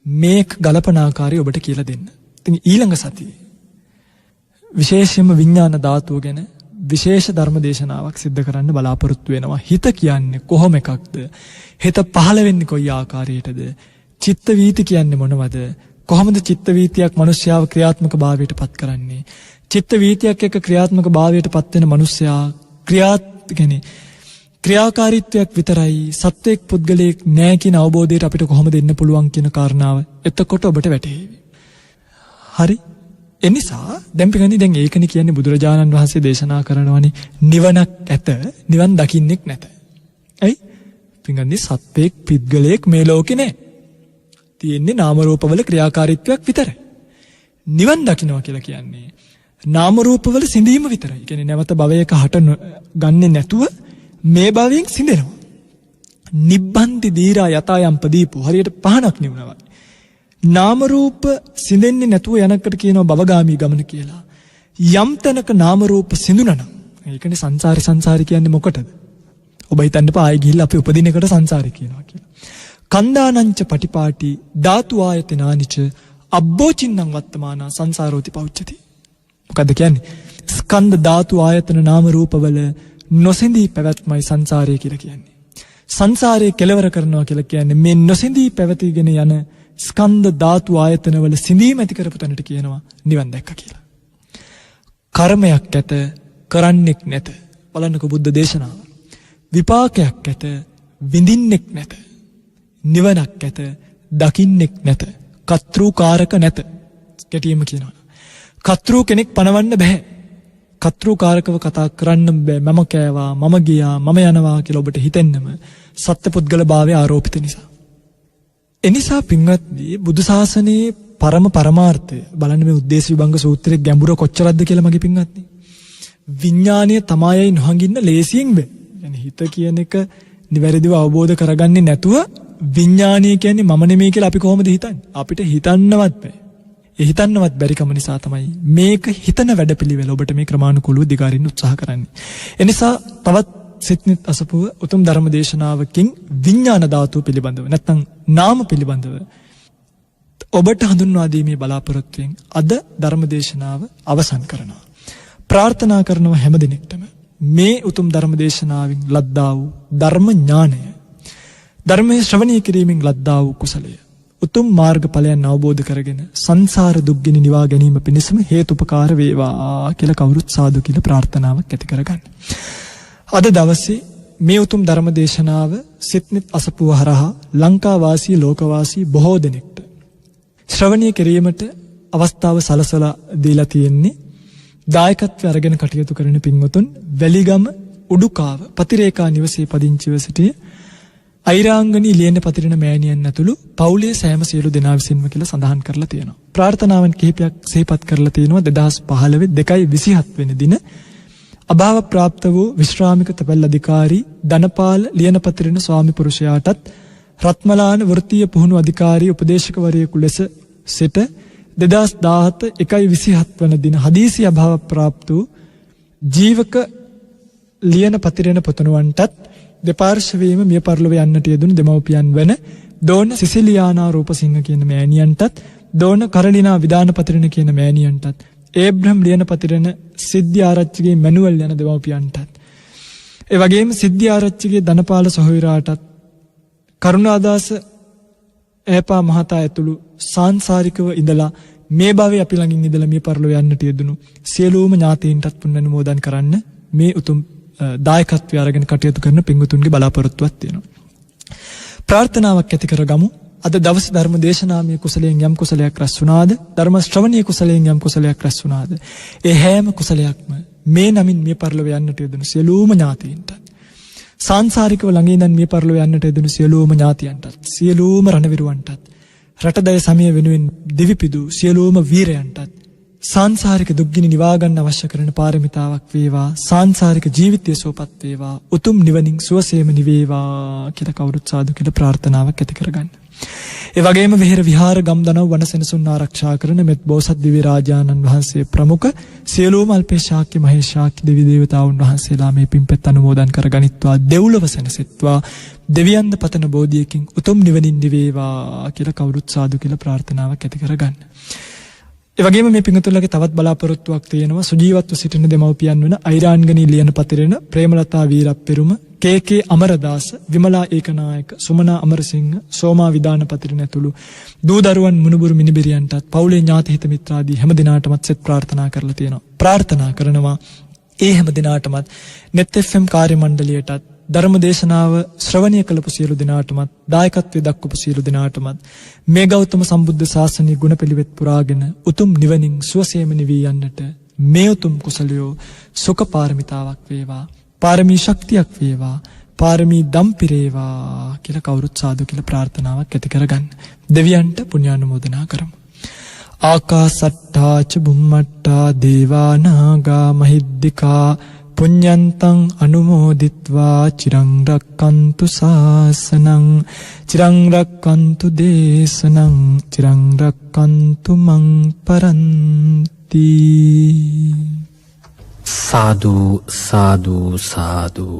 මේක ගලපන ආකාරය ඔබට කියලා දෙන්න. ඉතින් ඊළඟ සතියේ විශේෂයෙන්ම විඥාන ධාතුව ගැන විශේෂ ධර්ම දේශනාවක් සිද්ධ කරන්න බලාපොරොත්තු වෙනවා. හිත කියන්නේ කොහොම එකක්ද? හිත පහළ වෙන්නේ කොයි ආකාරයකටද? චිත්ත වීති කියන්නේ මොනවද? කොහොමද චිත්ත වීතියක් මිනිස්යාව ක්‍රියාත්මක භාවයට පත් කරන්නේ? චිත්ත වීතියක් එක්ක ක්‍රියාත්මක භාවයට පත් වෙන මිනිස්යා ක්‍රියාකාරීත්වයක් විතරයි සත්‍යයක් පුද්ගලයෙක් නෑ කියන අවබෝධයට අපිට කොහොමද එන්න පුළුවන් කියන කාරණාව එතකොට ඔබට වැටහෙවි. හරි? එනිසා දැන් ඒකනේ කියන්නේ බුදුරජාණන් වහන්සේ දේශනා කරනවානේ නිවනක් ඇත, නිවන් දකින්නෙක් නැත. ඇයි? පින්ගන්නේ සත්‍යයක් පුද්ගලයෙක් මේ ලෝකේ නෑ. තියෙන්නේ නාම රූපවල ක්‍රියාකාරීත්වයක් විතරයි. නිවන් දකින්නවා කියලා කියන්නේ නාම රූපවල සිඳීම විතරයි. කියන්නේ නැවත භවයක හට ගන්නෙ නැතුව මේ භවයෙන් සිඳෙනවා. නිබ්බන්ති දීරා යතායම් පදීපෝ හරියට පහනක් නිවනවා. නාම රූප සිඳෙන්නේ නැතුව යනකට කියනවා භවගාමී ගමන කියලා. යම් තැනක නාම රූප සිඳුනනම් ඒකනේ සංසාරි කියන්නේ මොකටද? ඔබ හිතන්න එපා ආයෙ ගිහිල්ලා අපි උපදින එකට සංසාරේ කියනවා කියලා. කන්දානංච පටිපාටි ධාතු ආයතනානිච අබ්බෝචින්නම් වත්තමානා සංසාරෝති පෞච්චති. මොකද්ද කියන්නේ? ස්කන්ධ ධාතු ආයතන නාම රූපවල නොසිඳී පැවැත්මයි සංසාරය කියලා කියන්නේ. සංසාරයේ කෙලවර කරනවා කියලා කියන්නේ මේ නොසිඳී පැවතීගෙන යන ස්කන්ධ ධාතු ආයතන වල සිඳීම ඇති කරපු තැනට කියනවා නිවන් දැක්ක කියලා. කර්මයක් ඇත, කරන්නෙක් නැත. බලන්නකෝ බුද්ධ දේශනාව. විපාකයක් ඇත, විඳින්නෙක් නැත. නිවනක් ඇත, දකින්නෙක් නැත. කර්තෘකාරක නැත. ගැටියෙම කියනවා. කර්තෘ කෙනෙක් පණවන්න බෑ. කර්තෘකාරකව කතා කරන්න බෑ. මම කෑවා, මම ගියා, මම යනවා කියලා ඔබට හිතෙන්නම සත්පුද්ගල භාවය ආරෝපිත නිසා. එනිසා පින්වත්නි බුදු සාසනයේ පරමාර්ථය බලන්න මේ උද්දේශ විභංග සූත්‍රයේ ගැඹුර කොච්චරක්ද කියලා මගේ පින්වත්නි. විඥානීය තමයයි නොහඟින්න ලේසියෙන් බෑ. يعني හිත කියන එක නිවැරදිව අවබෝධ කරගන්නේ නැතුව විඥානීය කියන්නේ මම නෙමෙයි කියලා අපි කොහොමද හිතන්නේ? අපිට හිතන්නවත් බෑ. ඒ හිතන්නවත් බැරි කම නිසා තමයි මේක හිතන වැඩපිළිවෙල ඔබට මේ ක්‍රමානුකූලව දිගාරින්න උත්සාහ කරන්නේ. එනිසා තවත් සිත්නිත් අසපුව උතුම් ධර්ම දේශනාවකින් විඥාන ධාතුව පිළිබඳව නැත්නම් නාම පිළිබඳව ඔබට හඳුන්වා දීමේ බලාපොරොත්තුවෙන් අද ධර්ම දේශනාව අවසන් කරනවා. ප්‍රාර්ථනා කරනවා හැම දිනෙකටම මේ උතුම් ධර්ම දේශනාවෙන් ලද්දා වූ ධර්ම ඥානය, ධර්මයේ ශ්‍රවණය කිරීමෙන් ලද්දා වූ කුසලය උතුම් මාර්ගඵලයන් අවබෝධ කරගෙන සංසාර දුක්ගිනි නිවා ගැනීම පිණිසම හේතුපකාර වේවා කියලා කවුරුත් සාදු කියලා ප්‍රාර්ථනාවක් ඇති කරගන්න. අද දවසේ මේ උතුම් ධර්ම දේශනාව සිත්නිත් අසපුව හරහා ලංකා වාසී ලෝකවාසී බොහෝ දෙනෙක්ට ශ්‍රවණය කිරීමට අවස්ථාව සලසලා දීලා තියෙන්නේ දායකත්වය අරගෙන කටයුතු කරන පින්වතුන් වැලිගම උඩුකාව පතිරේකා නිවසේ පදිංචිව සිටි අයිරාංගනී ලියන පතිරණ මෑණියන් ඇතුළු පවුලේ සෑම සියලු දෙනා විසින්ම කියලා සඳහන් කරලා තියෙනවා. ප්‍රාර්ථනාවන් කිහිපයක් සිහිපත් කරලා තියෙනවා. 2015 2/27 වෙනි දින අභාව ප්‍රාප්ත වූ විශ්‍රාමික තැපැල් අධිකාරී ධනපාල ලියන පතිරණ ස්වාමි පුරුෂයාටත් රත්මලාන වෘත්තීය පුහුණු අධිකාරී උපදේශකවරයෙකු ලෙස සිට 2017 1/27 වන දින හදීසි අභාව ප්‍රාප්ත වූ ජීවක ලියන පතිරණ පුතණුවන්ටත් දෙපාර්ශවයේම මිය පරලොව යන්නට යෙදුණු දෙමව්පියන් වන දෝන සිසිලියානා රූපසිංහ කියන මෑණියන්ටත් දෝන කරලිනා විදාන පතිරණ කියන මෑණියන්ටත් ඒබ්‍රහම් ලියන පතිරණ සිද්ධි ආරච්චිගේ මැනුවල් යන දෙමව්පියන්ටත් ඒ වගේම සිද්ධි ආරච්චිගේ ධනපාල සොහොයුරාටත් කරුණාදාස ඈපා මහතා ඇතුළු සාංශාරිකව ඉඳලා මේ භවයේ අපි ළඟින් ඉඳලා මිය පරලෝ යන්නට යෙදුණු සියලුම ඥාතීන්ටත් පුණ්‍ය අනුමෝදන් කරන්න මේ උතුම් දායකත්වය අරගෙන කටයුතු කරන පින්වුතුන්ගේ බලාපොරොත්තුවක් තියෙනවා. ප්‍රාර්ථනාවක් ඇති කරගමු. අද දවසේ ධර්ම දේශනාමය කුසලයෙන් යම් කුසලයක් රැස් වුණාද, ධර්ම ශ්‍රවණීය කුසලයෙන් යම් කුසලයක් රැස් වුණාද, ඒ හැම කුසලයක්ම මේ නමින් මිය පරලෝ යන්නට යෙදුණු සියලුම ඥාතීන්ටත්, සාංශාරිකව ළඟ ඉඳන් මිය පරලෝ යන්නට යෙදුණු සියලුම ඥාතියන්ටත්, සියලුම රණවිරුවන්ටත්, රටදය සමය වෙනුවෙන් දිවිපිදු සියලුම වීරයන්ටත් සාංශාරික දුක්ගිනි නිවා ගන්න අවශ්‍ය කරන පාරමිතාවක් වේවා, සාංශාරික ජීවිතය සුවපත් වේවා, උතුම් නිවනින් සුවසේම නිවේවා කියලා කවුරුත් සාදු කියලා ප්‍රාර්ථනාවක් ඇති කරගන්න. ඒ වගේම විහෙර විහාර ගම්දනව් වනසෙනසුන් ආරක්ෂා කරන මෙත් බෝසත් දිව්‍ය රාජානන් වහන්සේ ප්‍රමුඛ සියලුම අල්පේ ශාක්‍ය මහේශ ශාක්‍ය දෙවි දේවතාවුන් වහන්සේලා මේ පින්පෙත් අනුමෝදන් කරගනිත්වා, දෙව්ලොව සැනසෙත්වා, දෙවියන්ද පතන බෝධියකින් උතුම් නිවනින් නිවේවා කියලා කවුරුත් සාදු කියලා ප්‍රාර්ථනාවක් ඇති කරගන්න. ඒ වගේම මේ පිංගුතුන්ලගේ තවත් බලාපොරොත්තුවක් තියෙනවා. සුජීවත්ව සිටින දෙමව්පියන් වන අයිරාන්ගනී ලියන පතිරණ ප්‍රේමලතා වීරප්පෙරුම, කේ.කේ. අමරදාස, විමලා ඒකනායක, සුමනා අමරසිංහ, සෝමා විදාන පතිරණ ඇතුළු දූ දරුවන් මුණුබුරු මිනිබිරියන්ටත් පවුලේ ඥාති හිත මිත්‍රාදී හැම දිනාටමත් සෙත් ප්‍රාර්ථනා කරලා තියෙනවා. ප්‍රාර්ථනා කරනවා ඒ හැම දිනාටමත් net fm කාර්ය මණ්ඩලයටත්, ධර්ම දේශනාව ශ්‍රවණය කළපු සියලු දෙනාටමත්, දායකත්වයේ දක්වපු සියලු දෙනාටමත් මේ ගෞතම සම්බුද්ධ ශාසනයේ ගුණපිළිවෙත් පුරාගෙන උතුම් නිවනින් සුවසේම නිවී යන්නට මේ උතුම් කුසලයෝ සුඛ පාරමිතාවක් වේවා, පාරමී ශක්තියක් වේවා, පාරමී දම් පිරේවා කියලා කවුරුත් සාදු කියලා ප්‍රාර්ථනාවක් ඇති කරගන්න. දෙවියන්ට පුණ්‍යානුමෝදනා කරමු. ආකාසට්ටා ච බුම්මට්ටා දේවා නාග මහිද්దికා පුඤ්ඤන්තං අනුමෝදිත්වා චිරං රක්칸තු ශාසනං, චිරං රක්칸තු දේශනං, චිරං රක්칸තු මං පරන්ති. සාදු සාදු සාදු.